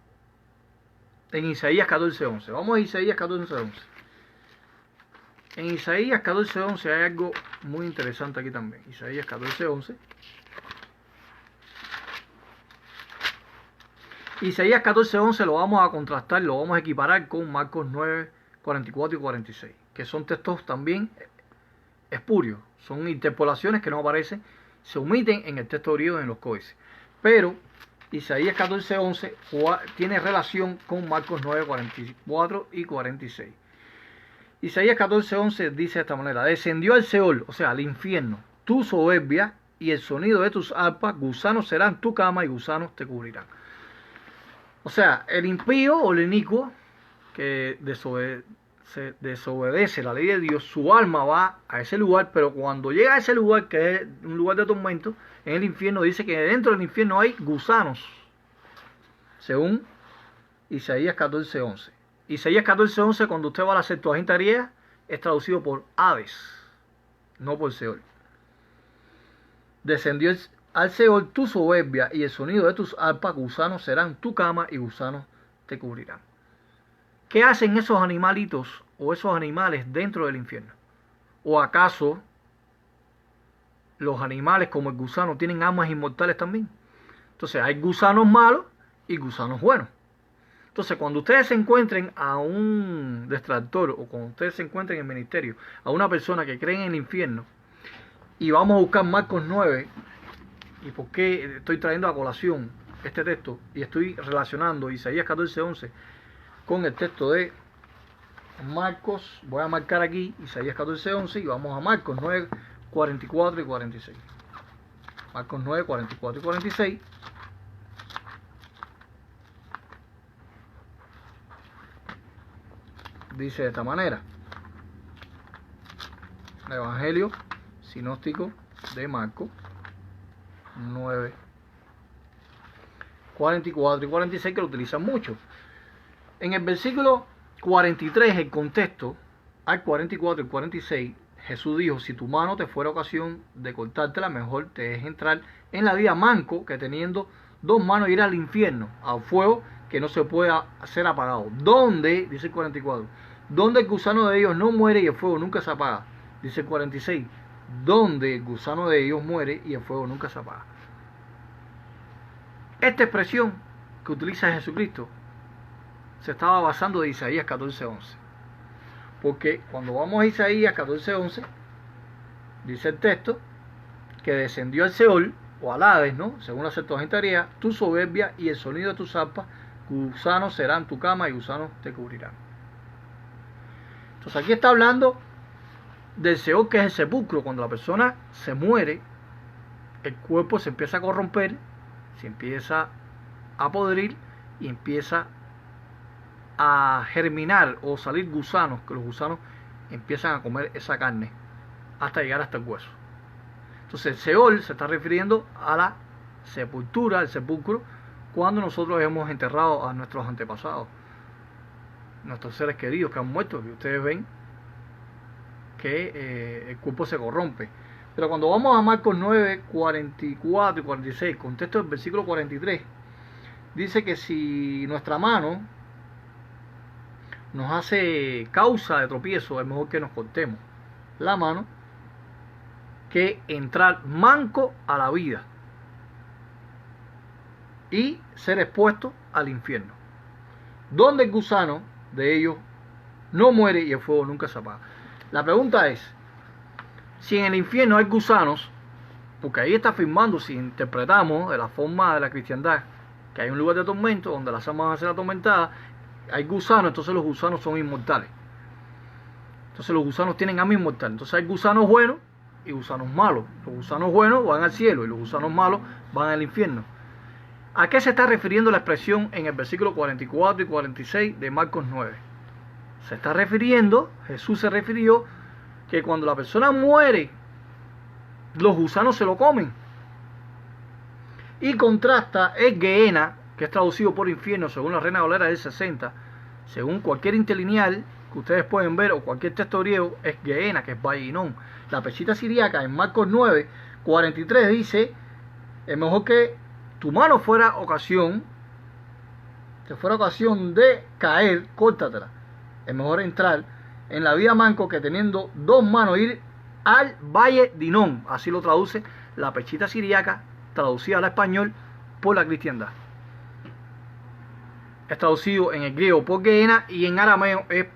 Isaías 14:11. Vamos a Isaías 14:11. En Isaías 14:11 hay algo muy interesante aquí también. Isaías 14:11. Isaías 14:11 lo vamos a contrastar, lo vamos a equiparar con Marcos 9:44 y 46, que son textos también espurios, son interpolaciones que no aparecen, se omiten en el texto griego en los códices. Pero Isaías 14:11 tiene relación con Marcos 9:44 y 46. Isaías 14:11 dice de esta manera: descendió al Seol, o sea, al infierno, tu soberbia y el sonido de tus arpas, gusanos serán tu cama y gusanos te cubrirán. O sea, el impío o el inicuo que desobedece la ley de Dios, su alma va a ese lugar, pero cuando llega a ese lugar, que es un lugar de tormento, en el infierno, dice que dentro del infierno hay gusanos, según Isaías 14:11. Isaías 14:11, cuando usted va a la Septuaginta griega, es traducido por Hades, no por Seol. Descendió al Seol tu soberbia y el sonido de tus arpas, gusanos serán tu cama y gusanos te cubrirán. ¿Qué hacen esos animalitos o esos animales dentro del infierno? ¿O acaso los animales como el gusano tienen almas inmortales también? Entonces hay gusanos malos y gusanos buenos. Entonces cuando ustedes se encuentren a un distractor o cuando ustedes se encuentren en el ministerio a una persona que cree en el infierno, y vamos a buscar Marcos 9, ¿y por qué estoy trayendo a colación este texto y estoy relacionando Isaías 14:11 con el texto de Marcos, voy a marcar aquí Isaías 14:11 y vamos a Marcos 9:44 y 46. Marcos 9:44 y 46. Dice de esta manera: el Evangelio sinóptico de Marcos 9:44 y 46, que lo utilizan mucho. En el versículo 43, el contexto al 44 y 46, Jesús dijo: si tu mano te fuera ocasión de cortártela, mejor te es entrar en la vida manco que teniendo dos manos ir al infierno, al fuego que no se pueda ser apagado. Donde, dice el 44, donde el gusano de ellos no muere y el fuego nunca se apaga. Dice el 46, donde el gusano de ellos muere y el fuego nunca se apaga. Esta expresión que utiliza Jesucristo se estaba basando de Isaías 14:11. Porque cuando vamos a Isaías 14:11, dice el texto que descendió al Seol, o al Hades, ¿no? Según la Septuaginta, tu soberbia y el sonido de tus arpas, gusanos serán tu cama y gusanos te cubrirán. Entonces aquí está hablando del Seol, que es el sepulcro. Cuando la persona se muere, el cuerpo se empieza a corromper, se empieza a podrir y empieza a germinar o salir gusanos, que los gusanos empiezan a comer esa carne hasta llegar hasta el hueso. Entonces el Seol se está refiriendo a la sepultura, al sepulcro, cuando nosotros hemos enterrado a nuestros antepasados, nuestros seres queridos que han muerto, que ustedes ven que el cuerpo se corrompe. Pero cuando vamos a Marcos 9:44 y 46, contexto del versículo 43, dice que si nuestra mano nos hace causa de tropiezo, es mejor que nos cortemos la mano que entrar manco a la vida y ser expuesto al infierno, donde el gusano de ellos no muere y el fuego nunca se apaga. La pregunta es, si en el infierno hay gusanos, porque ahí está afirmando, si interpretamos de la forma de la cristiandad, que hay un lugar de tormento donde las almas van a ser atormentadas, hay gusanos, entonces los gusanos son inmortales. Entonces los gusanos tienen alma inmortal. Entonces hay gusanos buenos y gusanos malos. Los gusanos buenos van al cielo y los gusanos malos van al infierno. ¿A qué se está refiriendo la expresión en el versículo 44 y 46 de Marcos 9? Se está refiriendo, Jesús se refirió, que cuando la persona muere, los gusanos se lo comen. Y contrasta el Gehenna, que es traducido por infierno según la Reina Valera del 60, según cualquier interlineal que ustedes pueden ver o cualquier texto griego, es Gehenna, que es Valle Hinnom. La Peshitta siríaca en Marcos 9:43 dice: es mejor que tu mano fuera ocasión de caer, córtatela. Es mejor entrar en la vida manco que teniendo dos manos ir al Valle de Hinnom. Así lo traduce la Peshitta siríaca, traducida al español por la cristiandad. Es traducido en el griego por Gehenna y en arameo es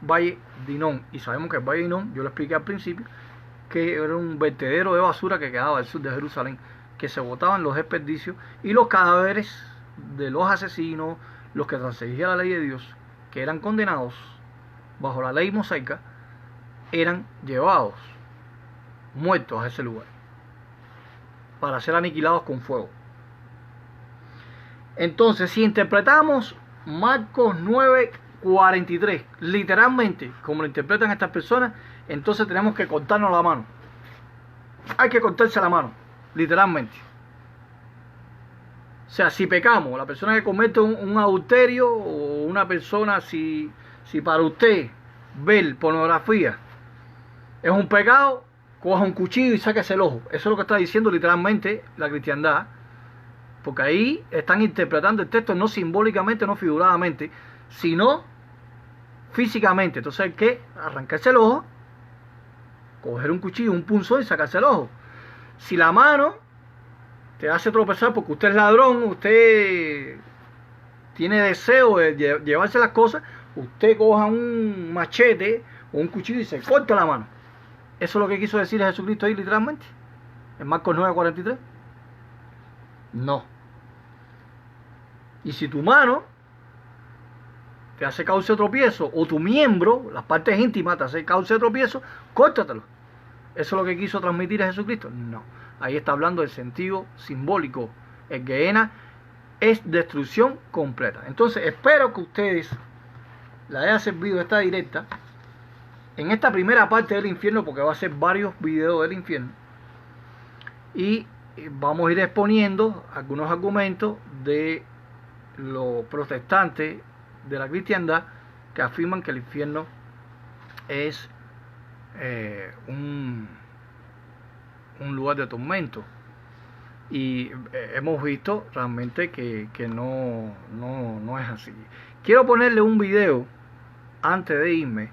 Valle de Hinnom. Y sabemos que el Valle de Hinnom, yo lo expliqué al principio, que era un vertedero de basura que quedaba al sur de Jerusalén, que se botaban los desperdicios y los cadáveres de los asesinos, los que transgredían la ley de Dios, que eran condenados bajo la ley mosaica, eran llevados muertos a ese lugar para ser aniquilados con fuego. Entonces, si interpretamos Marcos 9:43 literalmente como lo interpretan estas personas, entonces tenemos que cortarnos la mano. Hay que cortarse la mano, literalmente. O sea, si pecamos, la persona que comete un adulterio, o una persona, si para usted ver pornografía es un pecado, coja un cuchillo y sáquese el ojo. Eso es lo que está diciendo literalmente la cristiandad. Porque ahí están interpretando el texto no simbólicamente, no figuradamente, sino físicamente. Entonces hay que arrancarse el ojo, coger un cuchillo, un punzón y sacarse el ojo. Si la mano te hace tropezar porque usted es ladrón, usted tiene deseo de llevarse las cosas, usted coja un machete o un cuchillo y se corta la mano. ¿Eso es lo que quiso decir Jesucristo ahí literalmente? En Marcos 9:43. No. Y si tu mano te hace causa de tropiezo, o tu miembro, las partes íntimas, te hace causa de tropiezo, córtatelo. ¿Eso es lo que quiso transmitir a Jesucristo? No. Ahí está hablando del sentido simbólico. El Gehenna es destrucción completa. Entonces, espero que ustedes les haya servido esta directa en esta primera parte del infierno, porque va a ser varios videos del infierno. Y vamos a ir exponiendo algunos argumentos de los protestantes de la cristiandad que afirman que el infierno es un lugar de tormento. Y hemos visto realmente que no es así. Quiero ponerle un video antes de irme.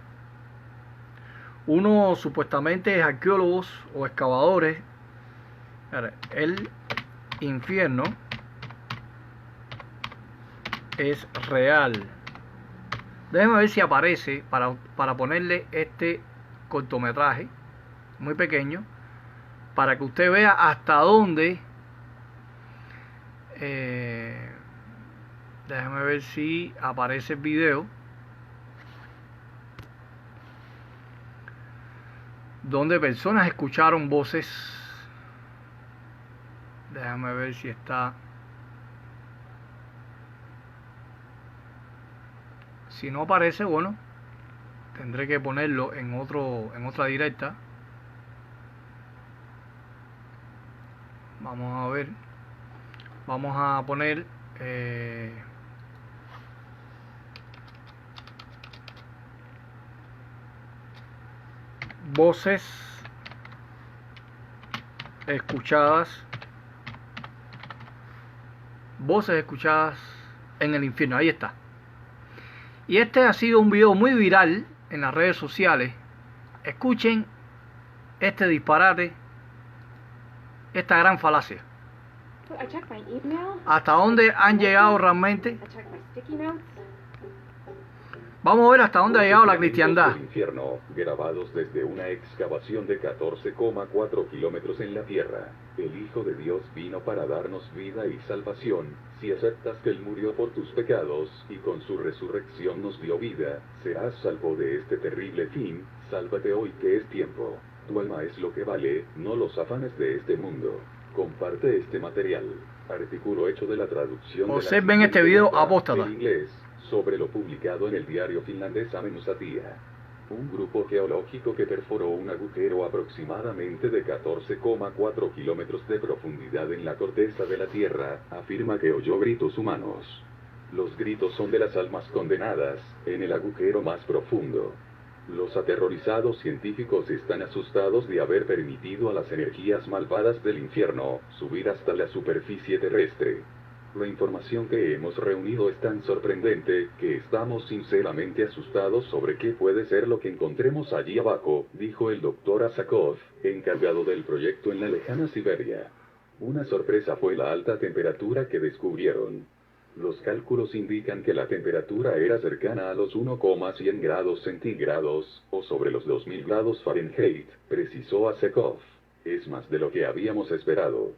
Unos supuestamente arqueólogos o excavadores. El infierno es real. Déjenme ver si aparece para ponerle este cortometraje muy pequeño, para que usted vea hasta dónde. Déjame ver si aparece el video donde personas escucharon voces. Déjame ver si está. Si no aparece, bueno, tendré que ponerlo en otra directa. Vamos a ver. Vamos a poner voces escuchadas en el infierno. Ahí está. Y este ha sido un video muy viral en las redes sociales. Escuchen este disparate, esta gran falacia. ¿Hasta dónde han llegado realmente? Vamos a ver hasta dónde ha llegado la cristiandad. Infierno, grabados desde una excavación de 14,4 kilómetros en la tierra. El Hijo de Dios vino para darnos vida y salvación. Si aceptas que Él murió por tus pecados, y con su resurrección nos dio vida, serás salvo de este terrible fin. Sálvate hoy que es tiempo. Tu alma es lo que vale, no los afanes de este mundo. Comparte este material. Artículo hecho de la traducción observen este video apóstata en inglés sobre lo publicado en el diario finlandés Amenusatia. Un grupo geológico que perforó un agujero aproximadamente de 14,4 kilómetros de profundidad en la corteza de la Tierra, afirma que oyó gritos humanos. Los gritos son de las almas condenadas, en el agujero más profundo. Los aterrorizados científicos están asustados de haber permitido a las energías malvadas del infierno subir hasta la superficie terrestre. La información que hemos reunido es tan sorprendente que estamos sinceramente asustados sobre qué puede ser lo que encontremos allí abajo, dijo el Dr. Asakov, encargado del proyecto en la lejana Siberia. Una sorpresa fue la alta temperatura que descubrieron. Los cálculos indican que la temperatura era cercana a los 1,100 grados centígrados, o sobre los 2000 grados Fahrenheit, precisó Asakov. Es más de lo que habíamos esperado.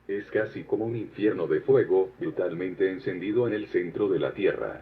Es casi como un infierno de fuego, brutalmente encendido en el centro de la Tierra.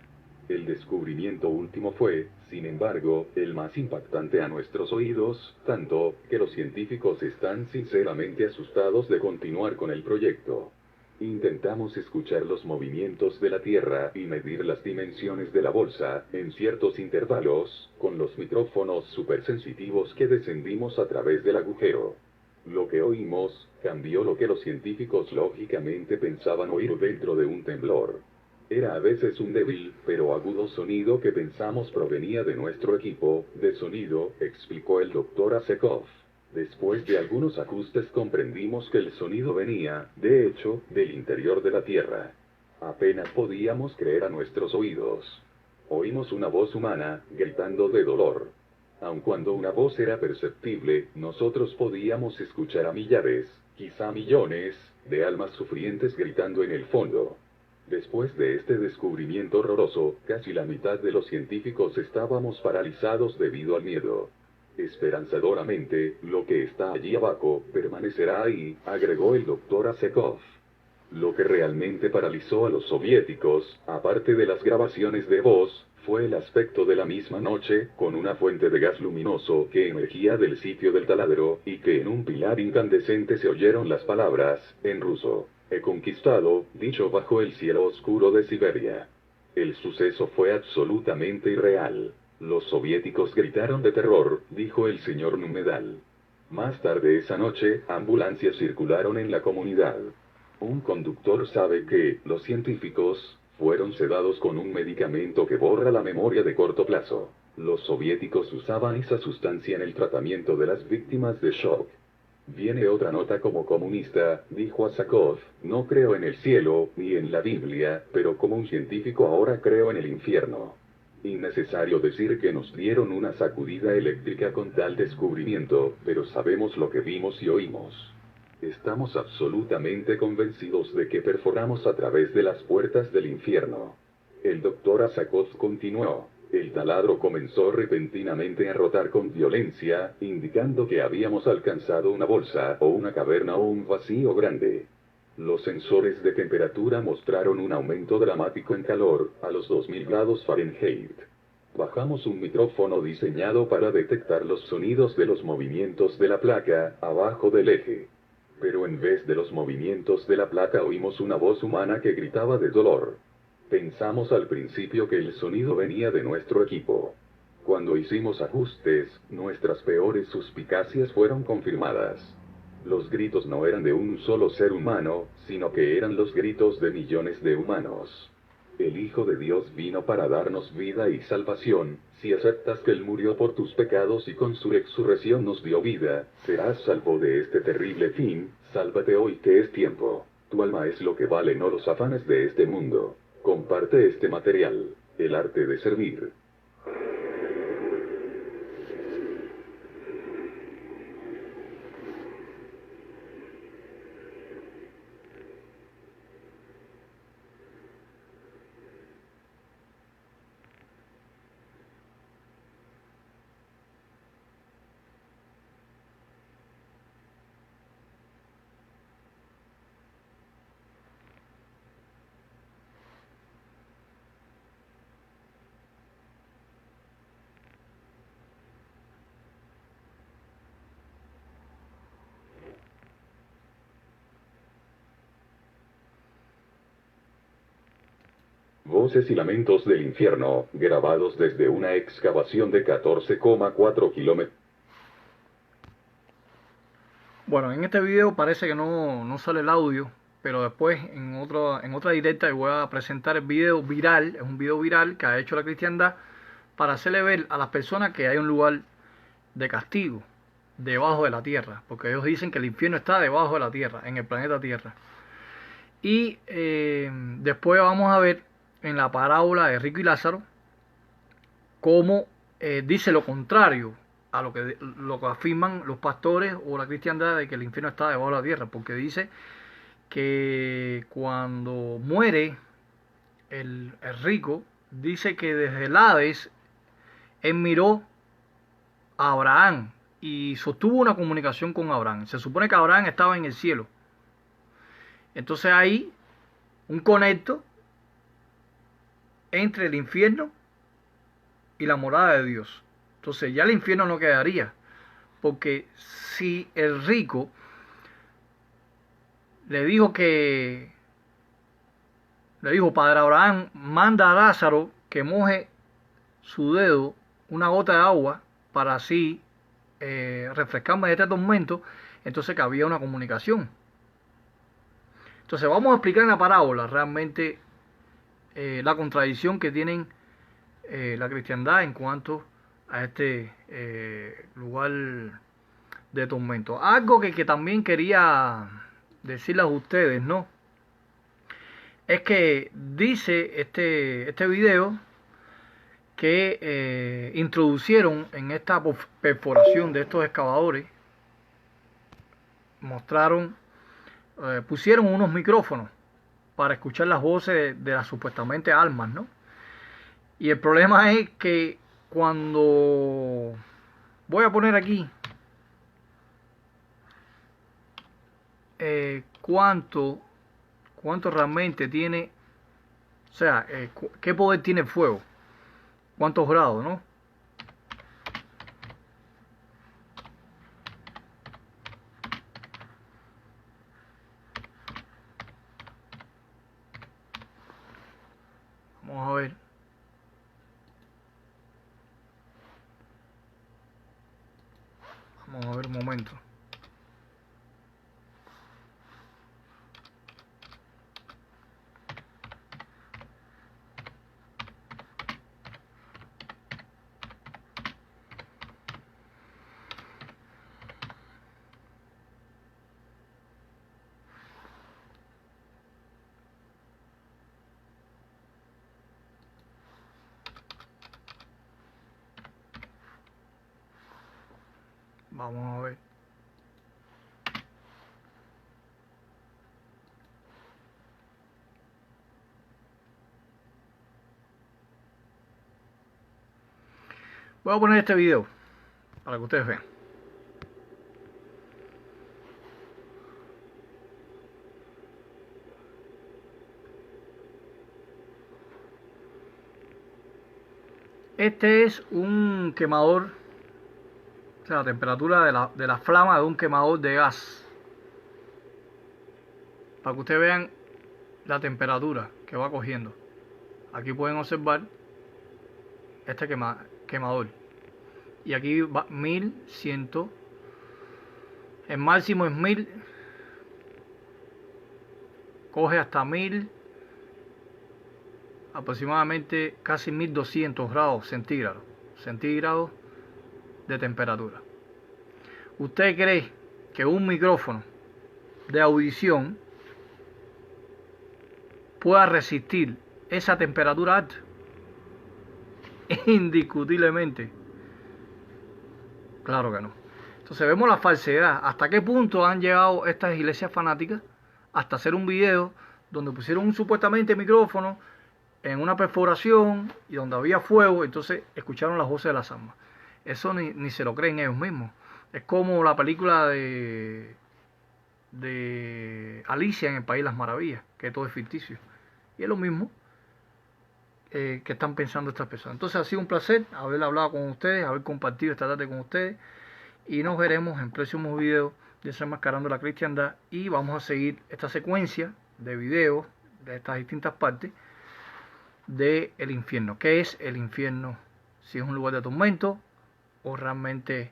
El descubrimiento último fue, sin embargo, el más impactante a nuestros oídos, tanto que los científicos están sinceramente asustados de continuar con el proyecto. Intentamos escuchar los movimientos de la Tierra y medir las dimensiones de la bolsa, en ciertos intervalos, con los micrófonos supersensitivos que descendimos a través del agujero. Lo que oímos cambió lo que los científicos lógicamente pensaban oír dentro de un temblor. Era a veces un débil, pero agudo sonido que pensamos provenía de nuestro equipo de sonido, explicó el Dr. Asakov. Después de algunos ajustes comprendimos que el sonido venía, de hecho, del interior de la Tierra. Apenas podíamos creer a nuestros oídos. Oímos una voz humana, gritando de dolor. Aun cuando una voz era perceptible, nosotros podíamos escuchar a millares, quizá millones, de almas sufrientes gritando en el fondo. Después de este descubrimiento horroroso, casi la mitad de los científicos estábamos paralizados debido al miedo. Esperanzadoramente, lo que está allí abajo permanecerá ahí, agregó el Dr. Asakov. Lo que realmente paralizó a los soviéticos, aparte de las grabaciones de voz, fue el aspecto de la misma noche, con una fuente de gas luminoso que emergía del sitio del taladro, y que en un pilar incandescente se oyeron las palabras, en ruso: "He conquistado", dicho bajo el cielo oscuro de Siberia. El suceso fue absolutamente irreal. Los soviéticos gritaron de terror, dijo el señor Numedal. Más tarde esa noche, ambulancias circularon en la comunidad. Un conductor sabe que los científicos fueron sedados con un medicamento que borra la memoria de corto plazo. Los soviéticos usaban esa sustancia en el tratamiento de las víctimas de shock. Viene otra nota: como comunista, dijo Asakov, no creo en el cielo, ni en la Biblia, pero como un científico ahora creo en el infierno. Innecesario decir que nos dieron una sacudida eléctrica con tal descubrimiento, pero sabemos lo que vimos y oímos. Estamos absolutamente convencidos de que perforamos a través de las puertas del infierno. El doctor Asakov continuó. El taladro comenzó repentinamente a rotar con violencia, indicando que habíamos alcanzado una bolsa, o una caverna o un vacío grande. Los sensores de temperatura mostraron un aumento dramático en calor, a los 2000 grados Fahrenheit. Bajamos un micrófono diseñado para detectar los sonidos de los movimientos de la placa, abajo del eje. Pero en vez de los movimientos de la placa oímos una voz humana que gritaba de dolor. Pensamos al principio que el sonido venía de nuestro equipo. Cuando hicimos ajustes, nuestras peores suspicacias fueron confirmadas. Los gritos no eran de un solo ser humano, sino que eran los gritos de millones de humanos. El Hijo de Dios vino para darnos vida y salvación. Si aceptas que Él murió por tus pecados y con su resurrección nos dio vida, serás salvo de este terrible fin. Sálvate hoy que es tiempo. Tu alma es lo que vale, no los afanes de este mundo. Comparte este material. El arte de servir. Voces y lamentos del infierno, grabados desde una excavación de 14,4 kilómetros. Bueno, en este video parece que no sale el audio, pero después en otra directa voy a presentar el video viral. Es un video viral que ha hecho la cristiandad para hacerle ver a las personas que hay un lugar de castigo debajo de la tierra, porque ellos dicen que el infierno está debajo de la tierra, en el planeta Tierra. Y después vamos a ver en la parábola de Rico y Lázaro cómo dice lo contrario a lo que afirman los pastores o la cristiandad, de que el infierno está debajo de la tierra, porque dice que cuando muere el rico, dice que desde el Hades él miró a Abraham y sostuvo una comunicación con Abraham. Se supone que Abraham estaba en el cielo. Entonces hay un conecto entre el infierno y la morada de Dios. Entonces ya el infierno no quedaría, porque si el rico le dijo, Padre Abraham, manda a Lázaro que moje su dedo, una gota de agua, para así refrescarme de este tormento, entonces que había una comunicación. Entonces vamos a explicar en la parábola realmente la contradicción que tienen la cristiandad en cuanto a este lugar de tormento. Algo que también quería decirles a ustedes, ¿no? Es que dice este video que introducieron en esta perforación de estos excavadores, pusieron unos micrófonos para escuchar las voces de las supuestamente almas, ¿no? Y el problema es que cuando voy a poner aquí cuánto realmente tiene, o sea, qué poder tiene el fuego, cuántos grados, ¿no? Vamos a ver. Vamos a ver un momento. Vamos a ver. Voy a poner este video para que ustedes vean. Este es un quemador, o sea, la temperatura de la flama de un quemador de gas. Para que ustedes vean la temperatura que va cogiendo. Aquí pueden observar este quemador. Y aquí va 1100. El máximo es 1000. Coge hasta 1000. Aproximadamente casi 1200 grados centígrados de temperatura. ¿Usted cree que un micrófono de audición pueda resistir esa temperatura alta? Indiscutiblemente, claro que no. Entonces vemos la falsedad. ¿Hasta qué punto han llegado estas iglesias fanáticas? Hasta hacer un video donde pusieron un supuestamente micrófono en una perforación y donde había fuego, entonces escucharon las voces de las almas. Eso ni se lo creen ellos mismos. Es como la película de Alicia en el País de las Maravillas, que todo es ficticio. Y es lo mismo que están pensando estas personas. Entonces ha sido un placer haber hablado con ustedes, haber compartido esta tarde con ustedes. Y nos veremos en próximos videos de Desenmascarando la Cristiandad. Y vamos a seguir esta secuencia de videos de estas distintas partes del infierno. ¿Qué es el infierno? Si es un lugar de tormento o realmente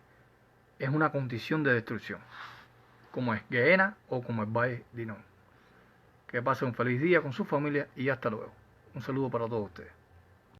es una condición de destrucción, como es Gehenna o como es Valle de Hinnom. Que pasen un feliz día con su familia y hasta luego. Un saludo para todos ustedes.